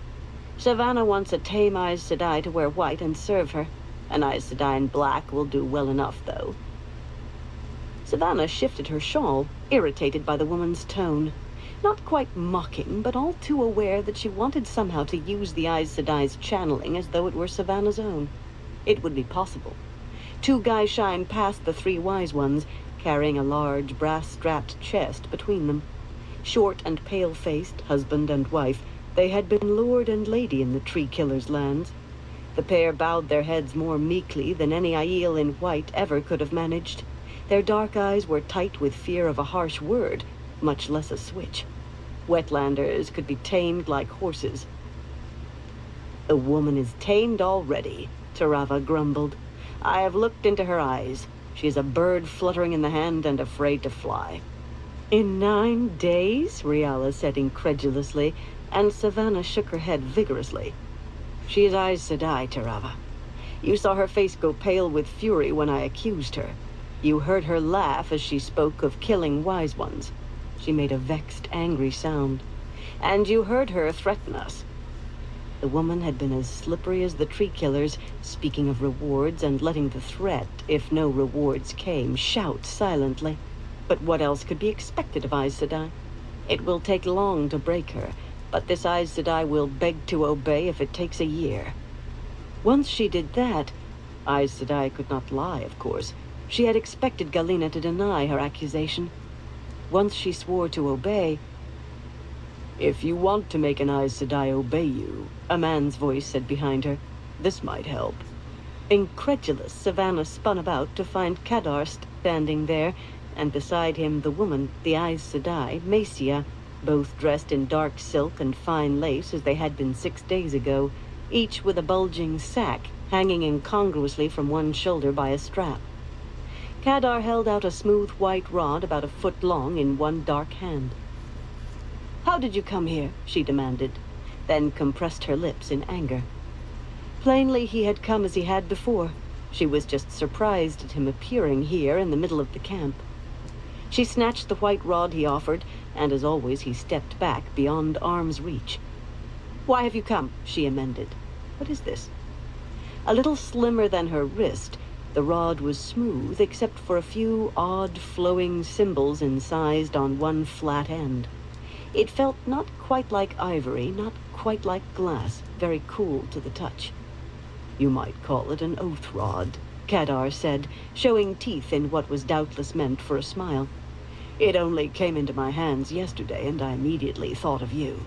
Savannah wants a tame Aes Sedai to wear white and serve her. An Aes Sedai in black will do well enough, though." Savannah shifted her shawl, irritated by the woman's tone. Not quite mocking, but all too aware that she wanted somehow to use the Aes Sedai's channeling as though it were Savannah's own. It would be possible. 2 Gaishine past the 3 wise ones, carrying a large brass-strapped chest between them. Short and pale-faced, husband and wife, they had been lord and lady in the tree killer's lands. The pair bowed their heads more meekly than any Aiel in white ever could have managed. Their dark eyes were tight with fear of a harsh word, much less a switch. Wetlanders could be tamed like horses. "The woman is tamed already," Tarava grumbled. "I have looked into her eyes. She is a bird fluttering in the hand and afraid to fly." "In 9 days?" Riala said incredulously, and Savannah shook her head vigorously. "She is Aes Sedai, Tarava. You saw her face go pale with fury when I accused her. You heard her laugh as she spoke of killing wise ones. She made a vexed, angry sound. And you heard her threaten us." The woman had been as slippery as the tree killers, speaking of rewards and letting the threat, if no rewards came, shout silently. But what else could be expected of Aes Sedai? It will take long to break her, but this Aes Sedai will beg to obey if it takes a year. Once she did that, Aes Sedai could not lie, of course. She had expected Galena to deny her accusation. Once she swore to obey... "If you want to make an Aes Sedai obey you," a man's voice said behind her, "this might help." Incredulous, Savannah spun about to find Kadar standing there, and beside him the woman, the Aes Sedai, Macia, both dressed in dark silk and fine lace as they had been 6 days ago, each with a bulging sack hanging incongruously from one shoulder by a strap. Kadar held out a smooth white rod about a foot long in one dark hand. "How did you come here?" she demanded, then compressed her lips in anger. Plainly he had come as he had before. She was just surprised at him appearing here in the middle of the camp. She snatched the white rod he offered, and as always he stepped back beyond arm's reach. "Why have you come?" she amended. "What is this?" A little slimmer than her wrist, the rod was smooth except for a few odd flowing symbols incised on one flat end. It felt not quite like ivory, not quite like glass, very cool to the touch. "You might call it an oath rod," Kadar said, showing teeth in what was doubtless meant for a smile. "It only came into my hands yesterday, and I immediately thought of you."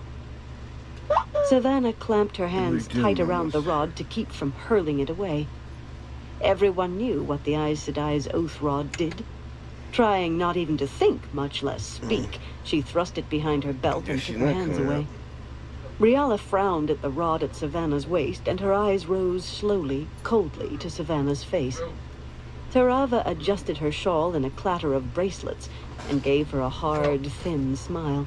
Savannah clamped her hands tight around the rod to keep from hurling it away. Everyone knew what the Aes Sedai's oath rod did. Trying not even to think, much less speak, she thrust it behind her belt and took her hands away. Riala frowned at the rod at Savannah's waist, and her eyes rose slowly, coldly, to Savannah's face. Tarava adjusted her shawl in a clatter of bracelets and gave her a hard, thin smile.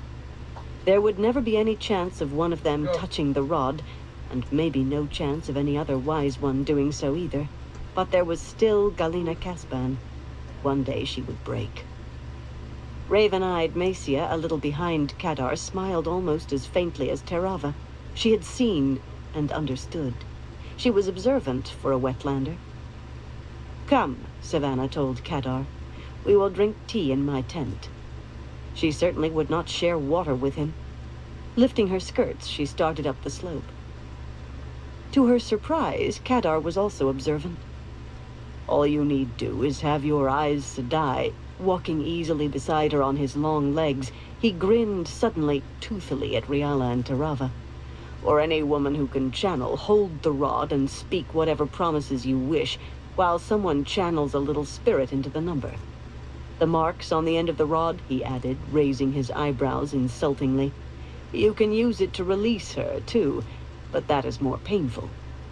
There would never be any chance of one of them touching the rod, and maybe no chance of any other wise one doing so either. But there was still Galena Casban. One day she would break. Raven-eyed Macia, a little behind Kadar, smiled almost as faintly as Tarava. She had seen and understood. She was observant for a wetlander. "Come," Savannah told Kadar. "We will drink tea in my tent." She certainly would not share water with him. Lifting her skirts, she started up the slope. To her surprise, Kadar was also observant. "All you need do is have your Aes Sedai." Walking easily beside her on his long legs, he grinned suddenly, toothily at Riala and Tarava. "Or any woman who can channel, hold the rod and speak whatever promises you wish, while someone channels a little spirit into the number. The marks on the end of the rod," he added, raising his eyebrows insultingly. "You can use it to release her, too, but that is more painful.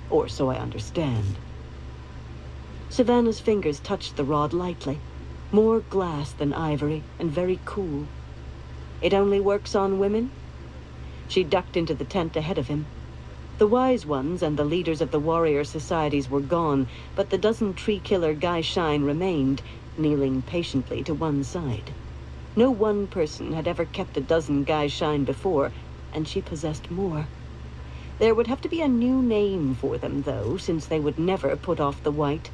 Or so I understand." Savannah's fingers touched the rod lightly. More glass than ivory, and very cool. "It only works on women?" She ducked into the tent ahead of him. The wise ones and the leaders of the warrior societies were gone, but the dozen tree-killer Guy Shine remained, kneeling patiently to one side. No one person had ever kept a dozen Guy Shine before, and she possessed more. There would have to be a new name for them, though, since they would never put off the white.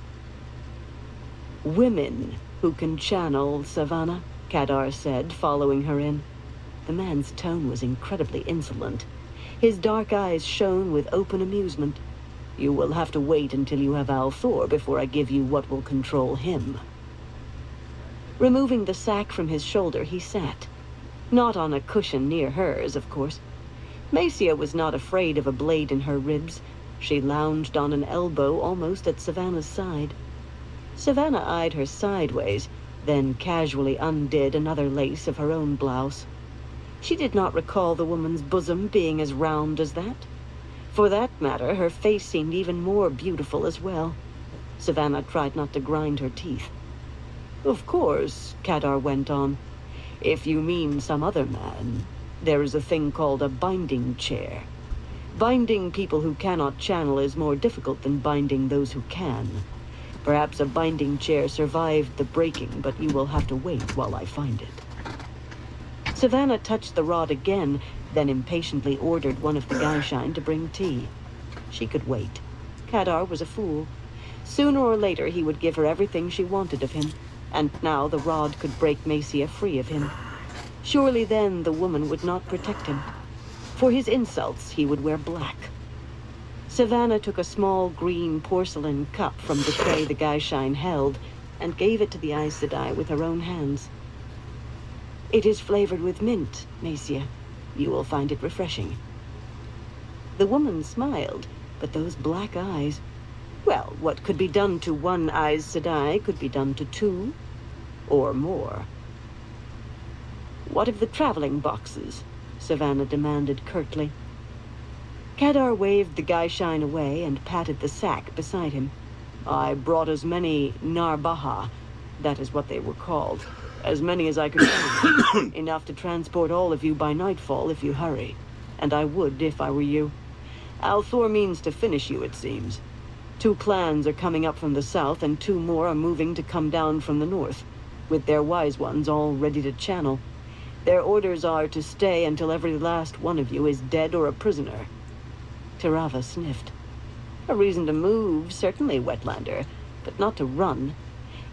"Women who can channel, Savannah," Kadar said, following her in. The man's tone was incredibly insolent. His dark eyes shone with open amusement. "You will have to wait until you have Althor before I give you what will control him." Removing the sack from his shoulder, he sat. Not on a cushion near hers, of course. Macia was not afraid of a blade in her ribs. She lounged on an elbow almost at Savannah's side. Savannah eyed her sideways, then casually undid another lace of her own blouse. She did not recall the woman's bosom being as round as that. For that matter, her face seemed even more beautiful as well. Savannah tried not to grind her teeth. "Of course," Kadar went on, "if you mean some other man, there is a thing called a binding chair. Binding people who cannot channel is more difficult than binding those who can. Perhaps a binding chair survived the breaking, but you will have to wait while I find it." Savannah touched the rod again, then impatiently ordered one of the Gaishine to bring tea. She could wait. Kadar was a fool. Sooner or later he would give her everything she wanted of him, and now the rod could break Macia free of him. Surely then the woman would not protect him. For his insults, he would wear black. Savannah took a small green porcelain cup from the tray the Gaishine held and gave it to the Aes Sedai with her own hands. "It is flavored with mint, Macia. You will find it refreshing." The woman smiled, but those black eyes... Well, what could be done to one Aes Sedai could be done to two, or more. "What of the traveling boxes?" Savannah demanded curtly. Kadar waved the Gaishine away and patted the sack beside him. "I brought as many Narbaha, that is what they were called, as many as I could find. Enough to transport all of you by nightfall if you hurry. And I would if I were you. Althor means to finish you, it seems. 2 clans are coming up from the south, and 2 more are moving to come down from the north, with their wise ones all ready to channel. Their orders are to stay until every last one of you is dead or a prisoner." Tirava sniffed. "A reason to move, certainly, Wetlander, but not to run.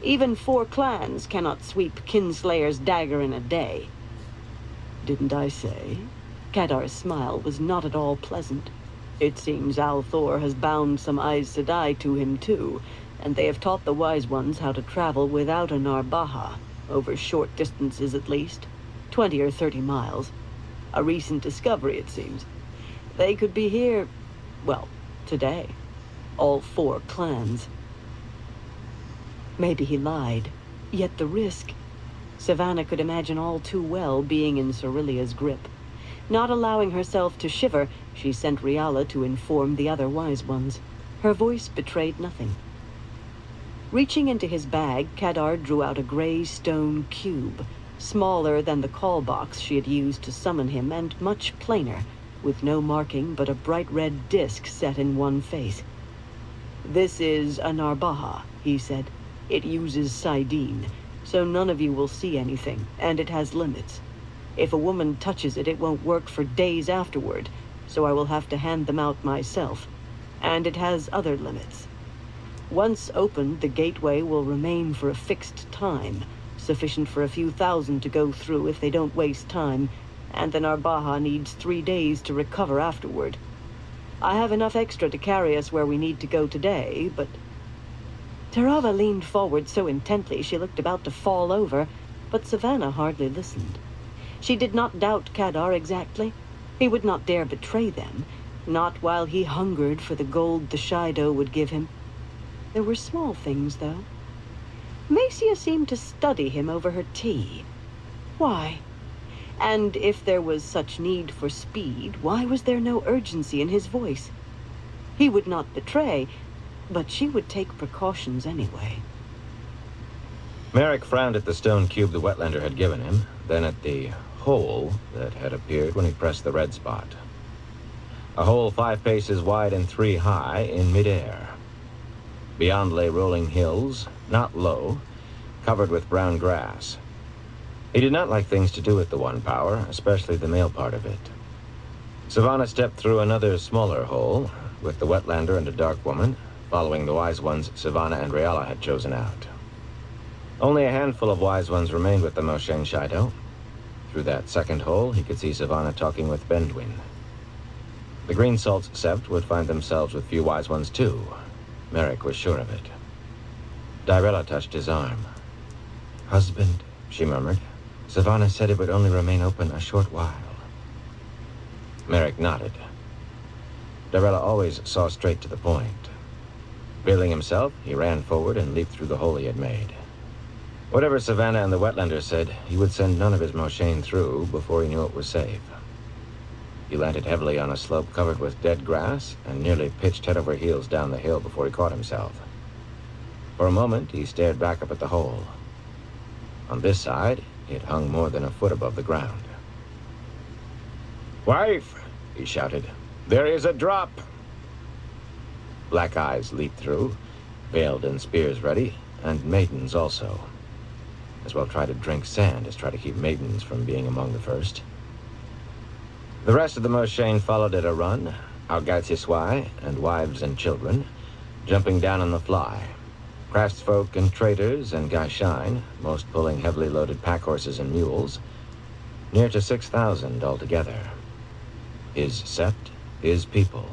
Even 4 clans cannot sweep Kinslayer's dagger in a day." "Didn't I say?" Kadar's smile was not at all pleasant. "It seems Althor has bound some Aes Sedai to him too, and they have taught the wise ones how to travel without a Narbaha, over short distances at least, 20 or 30 miles. A recent discovery, it seems. They could be here, well, today. All 4 clans." Maybe he lied. Yet the risk... Savannah could imagine all too well being in Cerilia's grip. Not allowing herself to shiver, she sent Riala to inform the other wise ones. Her voice betrayed nothing. Reaching into his bag, Kadar drew out a gray stone cube, smaller than the call box she had used to summon him and much plainer, with no marking but a bright red disc set in one face. "This is a Narbaha," he said. "It uses Sidene, so none of you will see anything, and it has limits. If a woman touches it, it won't work for days afterward, so I will have to hand them out myself. And it has other limits. Once opened, the gateway will remain for a fixed time, sufficient for a few thousand to go through if they don't waste time, and the Narbaha needs 3 days to recover afterward. I have enough extra to carry us where we need to go today, but..." Tirava leaned forward so intently she looked about to fall over, but Savannah hardly listened. She did not doubt Kadar exactly. He would not dare betray them, not while he hungered for the gold the Shido would give him. There were small things, though. Macia seemed to study him over her tea. Why? And if there was such need for speed, why was there no urgency in his voice? He would not betray, but she would take precautions anyway. Merrick frowned at the stone cube the Wetlander had given him, then at the hole that had appeared when he pressed the red spot. A hole 5 paces wide and 3 high in midair. Beyond lay rolling hills, not low, covered with brown grass. He did not like things to do with the One Power, especially the male part of it. Savannah stepped through another smaller hole, with the Wetlander and a dark woman, following the wise ones Savannah and Riala had chosen out. Only a handful of wise ones remained with the Moshen Shido. Through that second hole, he could see Savannah talking with Bendwin. The Green Salt's Sept would find themselves with few wise ones too. Merrick was sure of it. Dirella touched his arm. husband, she murmured. Savannah said it would only remain open a short while. Merrick nodded. Darrella always saw straight to the point. Veiling himself, he ran forward and leaped through the hole he had made. Whatever Savannah and the Wetlander said, he would send none of his Moshane through before he knew it was safe. He landed heavily on a slope covered with dead grass and nearly pitched head over heels down the hill before he caught himself. For a moment, he stared back up at the hole. On this side, it hung more than a foot above the ground. "Wife!" he shouted. "There is a drop!" Black eyes leaped through, veiled and spears ready, and maidens also. As well try to drink sand as try to keep maidens from being among the first. The rest of the Moshane followed at a run, Algaitsiswai and wives and children, jumping down on the fly. Craftsfolk and traders and Gaishine, most pulling heavily loaded pack horses and mules, near to 6,000 altogether. His sept, his people.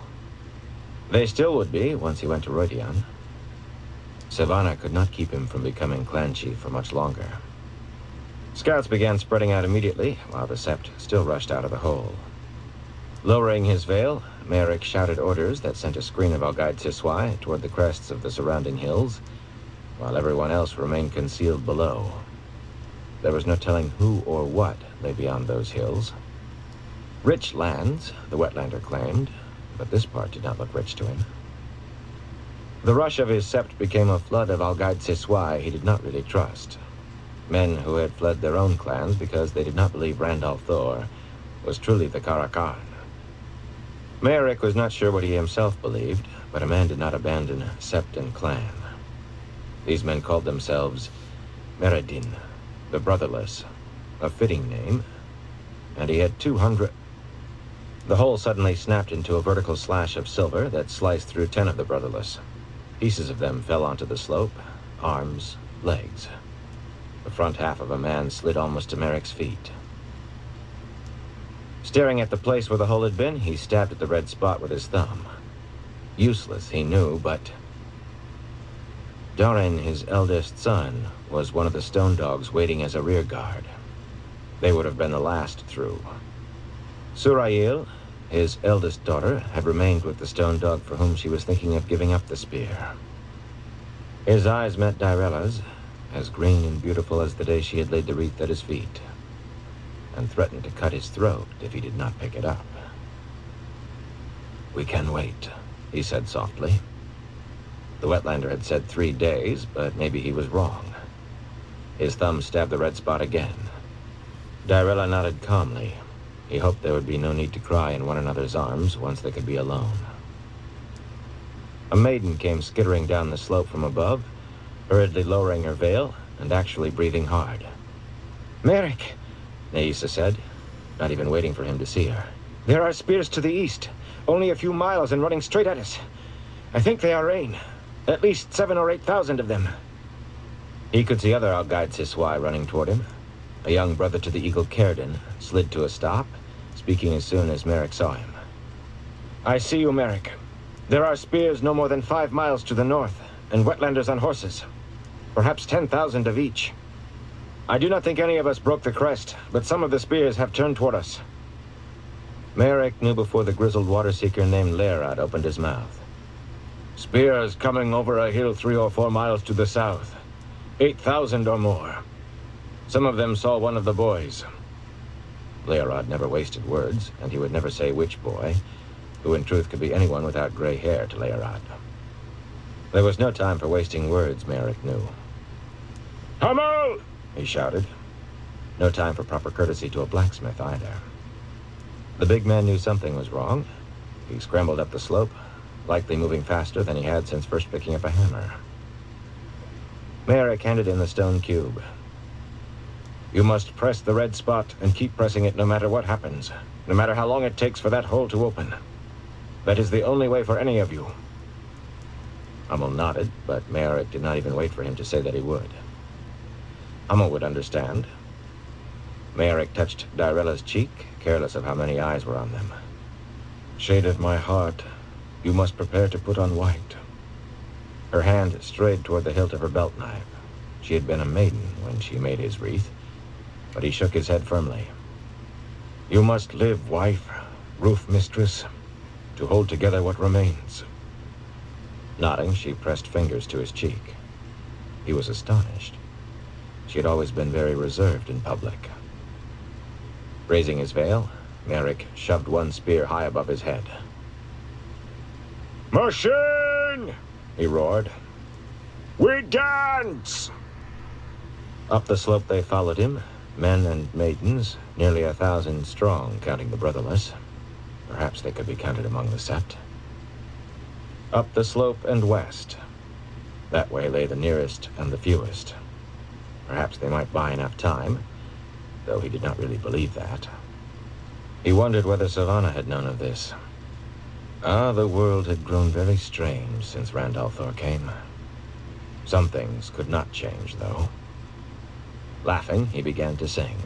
They still would be once he went to Rodion. Savannah could not keep him from becoming clan chief for much longer. Scouts began spreading out immediately, while the sept still rushed out of the hole. Lowering his veil, Merrick shouted orders that sent a screen of Algaitsiswai toward the crests of the surrounding hills, while everyone else remained concealed below. There was no telling who or what lay beyond those hills. Rich lands, the Wetlander claimed, but this part did not look rich to him. The rush of his sept became a flood of Algaitsiswai he did not really trust. Men who had fled their own clans because they did not believe Randolph Thor was truly the Karakan. Merrick was not sure what he himself believed, but a man did not abandon sept and clan. These men called themselves Meridin, the Brotherless, a fitting name, and he had 200... The hole suddenly snapped into a vertical slash of silver that sliced through 10 of the Brotherless. Pieces of them fell onto the slope, arms, legs. The front half of a man slid almost to Merrick's feet. Staring at the place where the hole had been, he stabbed at the red spot with his thumb. Useless, he knew, but... Doran, his eldest son, was one of the stone dogs waiting as a rear guard. They would have been the last through. Surail, his eldest daughter, had remained with the stone dog for whom she was thinking of giving up the spear. His eyes met Dirella's, as green and beautiful as the day she had laid the wreath at his feet, and threatened to cut his throat if he did not pick it up. "We can wait," he said softly. The Wetlander had said 3 days, but maybe he was wrong. His thumb stabbed the red spot again. Dirella nodded calmly. He hoped there would be no need to cry in one another's arms once they could be alone. A maiden came skittering down the slope from above, hurriedly lowering her veil and actually breathing hard. "Merrick," Naisa said, not even waiting for him to see her. "There are spears to the east, only a few miles and running straight at us. I think they are rain. At least 7,000 or 8,000 of them." He could see other Algaitsiswai running toward him. A young brother to the Eagle Cairden slid to a stop, speaking as soon as Merrick saw him. "I see you, Merrick. There are spears no more than 5 miles to the north, and Wetlanders on horses. Perhaps 10,000 of each. I do not think any of us broke the crest, but some of the spears have turned toward us." Merrick knew before the grizzled water-seeker named Lairad opened his mouth. "Spears coming over a hill 3 or 4 miles to the south. 8,000 or more. Some of them saw one of the boys." Lairad never wasted words, and he would never say which boy, who in truth could be anyone without gray hair to Lairad. There was no time for wasting words, Merrick knew. "Hummel!" he shouted. No time for proper courtesy to a blacksmith either. The big man knew something was wrong. He scrambled up the slope, likely moving faster than he had since first picking up a hammer. Merrick handed him the stone cube. "You must press the red spot and keep pressing it no matter what happens, no matter how long it takes for that hole to open. That is the only way for any of you." Hummel nodded, but Merrick did not even wait for him to say that he would. Hummel would understand. Merrick touched Dirella's cheek, careless of how many eyes were on them. "Shade of my heart, you must prepare to put on white." Her hand strayed toward the hilt of her belt knife. She had been a maiden when she made his wreath, but he shook his head firmly. "You must live, wife, roof mistress, to hold together what remains." Nodding, she pressed fingers to his cheek. He was astonished. She had always been very reserved in public. Raising his veil, Merrick shoved one spear high above his head. "Machine!" he roared. "We dance!" Up the slope they followed him, men and maidens, nearly 1,000 strong, counting the brotherless. Perhaps they could be counted among the sept. Up the slope and west. That way lay the nearest and the fewest. Perhaps they might buy enough time, though he did not really believe that. He wondered whether Savannah had known of this. The world had grown very strange since Randalthor came. Some things could not change, though. Laughing, he began to sing.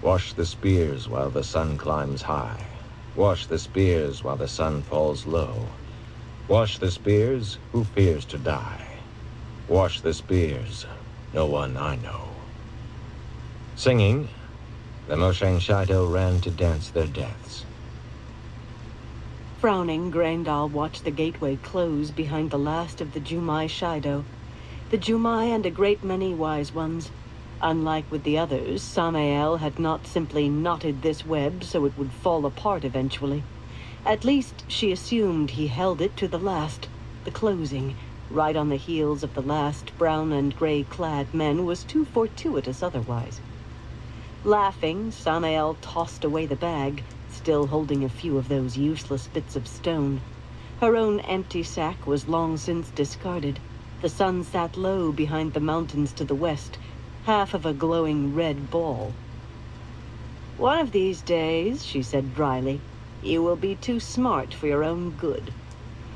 "Wash the spears while the sun climbs high. Wash the spears while the sun falls low. Wash the spears, who fears to die? Wash the spears, no one I know." Singing, the Moshain Shaido ran to dance their deaths. Frowning, Grendal watched the gateway close behind the last of the Jumai Shaido. The Jumai and a great many wise ones. Unlike with the others, Samael had not simply knotted this web so it would fall apart eventually. At least, she assumed he held it to the last. The closing, right on the heels of the last brown and gray-clad men, was too fortuitous otherwise. Laughing, Samael tossed away the bag, still holding a few of those useless bits of stone. Her own empty sack was long since discarded. The sun sat low behind the mountains to the west, half of a glowing red ball. "One of these days," she said dryly, "you will be too smart for your own good."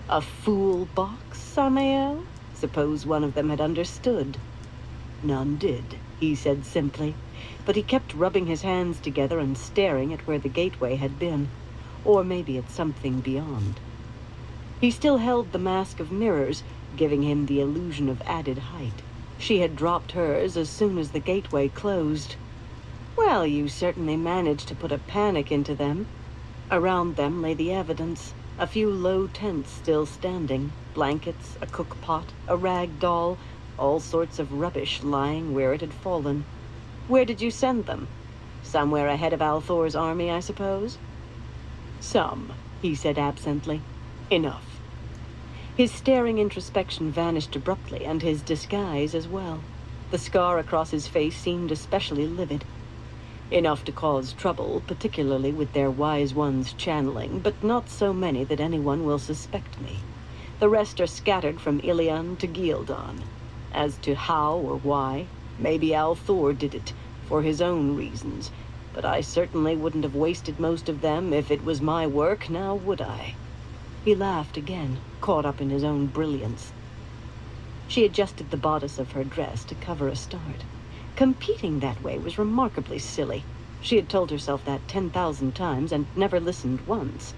A fool box, Samael? Suppose one of them had understood. "None did," he said simply, but he kept rubbing his hands together and staring at where the gateway had been, or maybe at something beyond. He still held the mask of mirrors, giving him the illusion of added height. She had dropped hers as soon as the gateway closed. "Well, you certainly managed to put a panic into them." Around them lay the evidence. A few low tents still standing, blankets, a cook pot, a rag doll, all sorts of rubbish lying where it had fallen. "Where did you send them? Somewhere ahead of Althor's army, I suppose?" "Some," he said absently. "Enough." His staring introspection vanished abruptly, and his disguise as well. The scar across his face seemed especially livid. "Enough to cause trouble, particularly with their wise ones channeling, but not so many that anyone will suspect me. The rest are scattered from Ilion to Gildan. As to how or why, maybe Althor did it, for his own reasons, but I certainly wouldn't have wasted most of them if it was my work, now would I?" He laughed again, caught up in his own brilliance. She adjusted the bodice of her dress to cover a start. Competing that way was remarkably silly. She had told herself that 10,000 times and never listened once.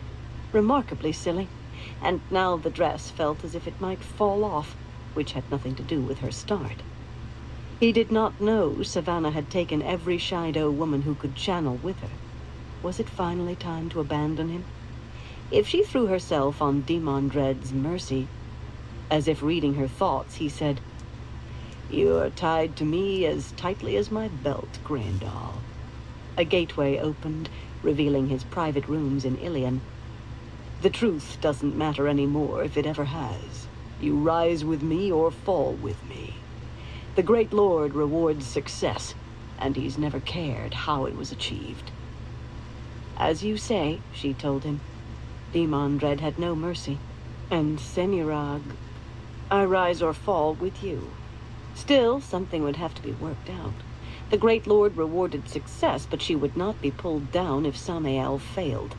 Remarkably silly. And now the dress felt as if it might fall off, which had nothing to do with her start. He did not know Savannah had taken every Shaido woman who could channel with her. Was it finally time to abandon him? If she threw herself on Demon Dread's mercy, as if reading her thoughts, he said, "You are tied to me as tightly as my belt, Grendal." A gateway opened, revealing his private rooms in Ilion. "The truth doesn't matter anymore if it ever has. You rise with me or fall with me. The Great Lord rewards success, and he's never cared how it was achieved." "As you say," she told him. Demon Dread had no mercy. "And Senurag, I rise or fall with you." Still, something would have to be worked out. The Great Lord rewarded success, but she would not be pulled down if Samael failed.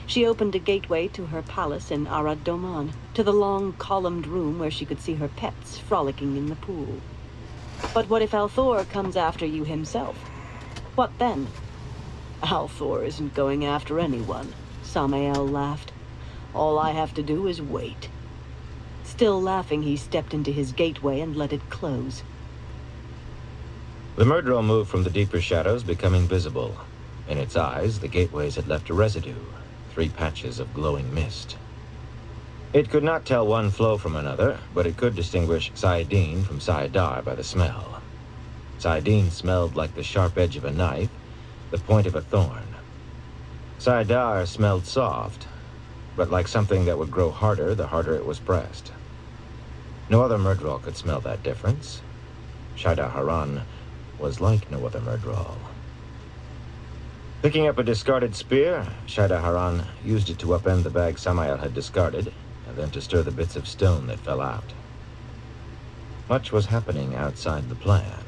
She opened a gateway to her palace in Arad Doman, to the long columned room where she could see her pets frolicking in the pool. "But what if Althor comes after you himself? What then?" "Althor isn't going after anyone," Samael laughed. "All I have to do is wait." Still laughing, he stepped into his gateway and let it close. The Murdrel moved from the deeper shadows, becoming visible. In its eyes, the gateways had left a residue, 3 patches of glowing mist. It could not tell one flow from another, but it could distinguish Saidin from Saidar by the smell. Saidin smelled like the sharp edge of a knife, the point of a thorn. Saidar smelled soft, but like something that would grow harder the harder it was pressed. No other Murdrel could smell that difference. Shaida Haran was like no other Murdrel. Picking up a discarded spear, Shaida Haran used it to upend the bag Samael had discarded, and then to stir the bits of stone that fell out. Much was happening outside the plan.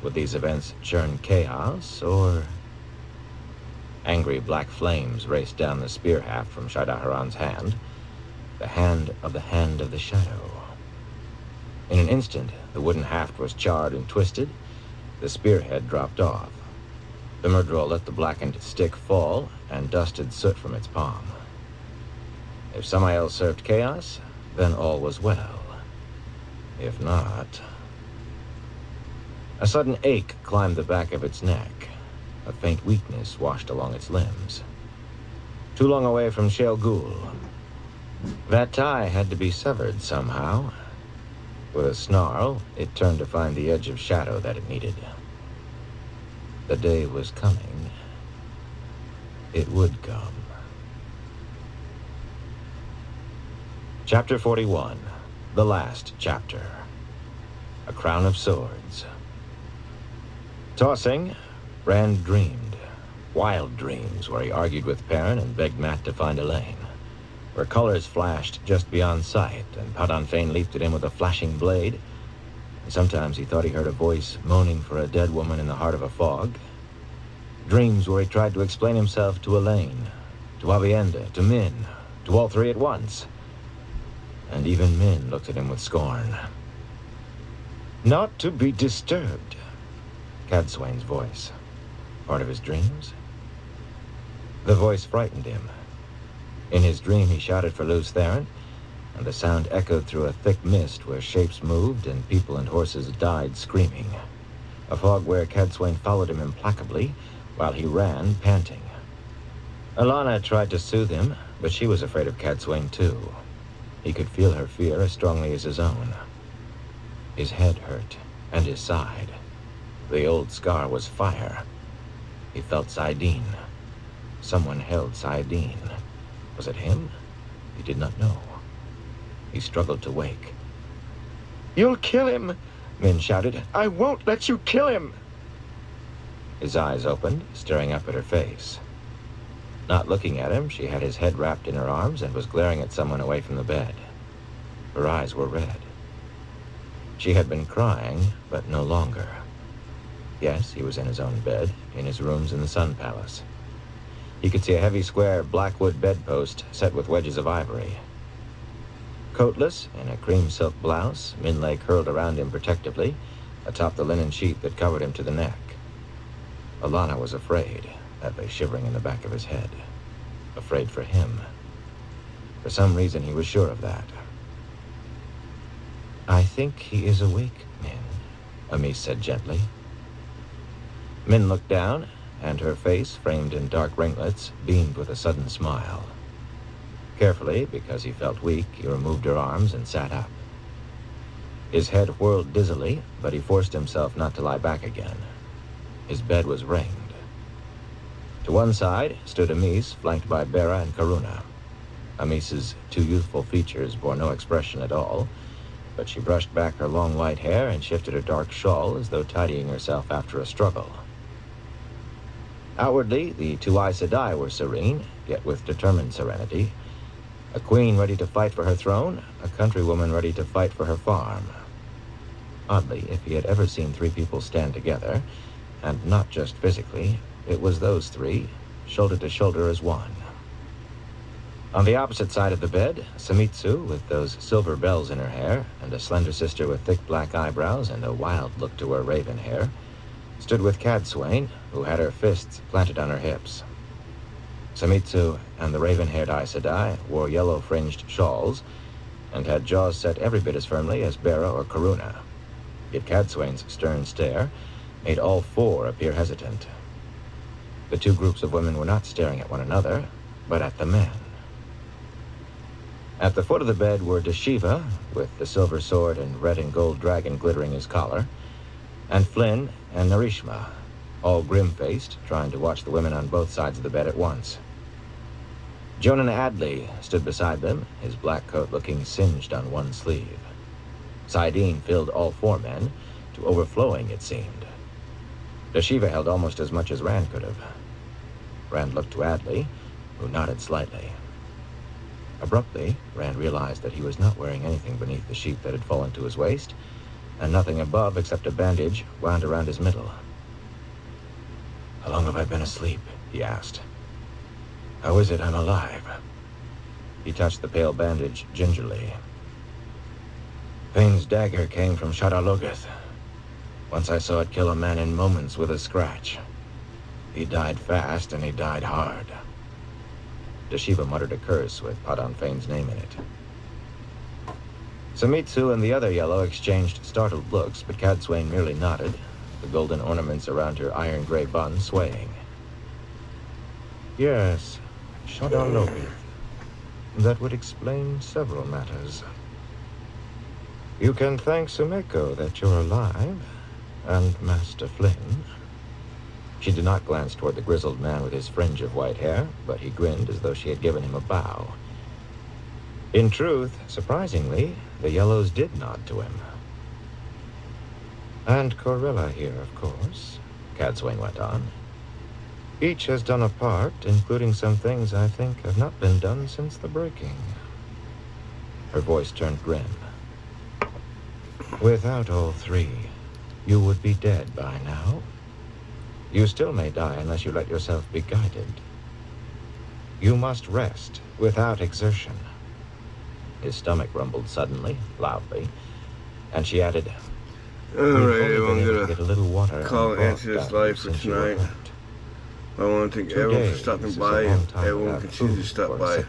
Would these events churn chaos, or... Angry black flames raced down the spear haft from Shaida Haran's hand, the hand of the shadow. In an instant, the wooden haft was charred and twisted. The spearhead dropped off. The Murdrel let the blackened stick fall and dusted soot from its palm. If Samael served chaos, then all was well. If not... A sudden ache climbed the back of its neck. A faint weakness washed along its limbs. Too long away from Shale Ghul. That tie had to be severed somehow. With a snarl, it turned to find the edge of shadow that it needed. The day was coming. It would come. Chapter 41. The last chapter. A Crown of Swords. Tossing, Rand dreamed. Wild dreams where he argued with Perrin and begged Matt to find Elaine. Where colors flashed just beyond sight, and Padan Fain leaped at him with a flashing blade. And sometimes he thought he heard a voice moaning for a dead woman in the heart of a fog. Dreams where he tried to explain himself to Elaine, to Avienda, to Min, to all 3 at once. And even Min looked at him with scorn. Not to be disturbed. Cadsuane's voice. Part of his dreams? The voice frightened him. In his dream, he shouted for Luz Theron, and the sound echoed through a thick mist where shapes moved and people and horses died screaming. A fog where Cadsuane followed him implacably while he ran, panting. Alana tried to soothe him, but she was afraid of Cadsuane too. He could feel her fear as strongly as his own. His head hurt, and his side. The old scar was fire. He felt Saidin. Someone held Saidin. Was it him? He did not know. He struggled to wake. "You'll kill him!" Min shouted. "I won't let you kill him!" His eyes opened, staring up at her face. Not looking at him, she had his head wrapped in her arms and was glaring at someone away from the bed. Her eyes were red. She had been crying, but no longer. Yes, he was in his own bed, in his rooms in the Sun Palace. He could see a heavy square blackwood bedpost set with wedges of ivory. Coatless, in a cream silk blouse, Min lay curled around him protectively, atop the linen sheet that covered him to the neck. Alana was afraid. That lay shivering in the back of his head. Afraid for him. For some reason, he was sure of that. "I think he is awake, Min," Amis said gently. Min looked down, and her face, framed in dark ringlets, beamed with a sudden smile. Carefully, because he felt weak, he removed her arms and sat up. His head whirled dizzily, but he forced himself not to lie back again. His bed was ringed. To one side stood Amis, flanked by Bera and Karuna. Amis's 2 youthful features bore no expression at all, but she brushed back her long white hair and shifted her dark shawl as though tidying herself after a struggle. Outwardly, the 2 Aes Sedai were serene, yet with determined serenity. A queen ready to fight for her throne, a countrywoman ready to fight for her farm. Oddly, if he had ever seen 3 people stand together, and not just physically, it was those 3, shoulder to shoulder as one. On the opposite side of the bed, Samitsu, with those silver bells in her hair, and a slender sister with thick black eyebrows and a wild look to her raven hair, stood with Cadsuane, who had her fists planted on her hips. Samitsu and the raven-haired Aes Sedai wore yellow-fringed shawls and had jaws set every bit as firmly as Bera or Karuna. Yet Cadsuane's stern stare made all four appear hesitant. The two groups of women were not staring at one another, but at the men. At the foot of the bed were Deshiva, with the silver sword and red and gold dragon glittering his collar, and Flynn and Narishma, all grim-faced, trying to watch the women on both sides of the bed at once. Jonan Adley stood beside them, his black coat looking singed on one sleeve. Saidin filled all four men, to overflowing it seemed. Deshiva held almost as much as Rand could have. Rand looked to Adley, who nodded slightly. Abruptly, Rand realized that he was not wearing anything beneath the sheet that had fallen to his waist, and nothing above except a bandage wound around his middle. "How long have I been asleep?" he asked. "How is it I'm alive?" He touched the pale bandage gingerly. "Fane's dagger came from Shadalogith. Once I saw it kill a man in moments with a scratch. He died fast and he died hard." Deshiva muttered a curse with Padan Fane's name in it. Samitsu and the other yellow exchanged startled looks, but Cadswain merely nodded, the golden ornaments around her iron-gray bun swaying. "Yes, Shadalogith. That would explain several matters. You can thank Sumeko that you're alive, and Master Flynn." She did not glance toward the grizzled man with his fringe of white hair, but he grinned as though she had given him a bow. In truth, surprisingly, the yellows did nod to him. "And Corella here, of course," Cadswain went on. "Each has done a part, including some things I think have not been done since the breaking." Her voice turned grim. "Without all three, you would be dead by now. You still may die unless you let yourself be guided. You must rest without exertion." His stomach rumbled suddenly, loudly, and she added, Alright, I'm gonna get a little water call it into this life for tonight. I want to thank everyone for stopping by. Everyone continue to stop by.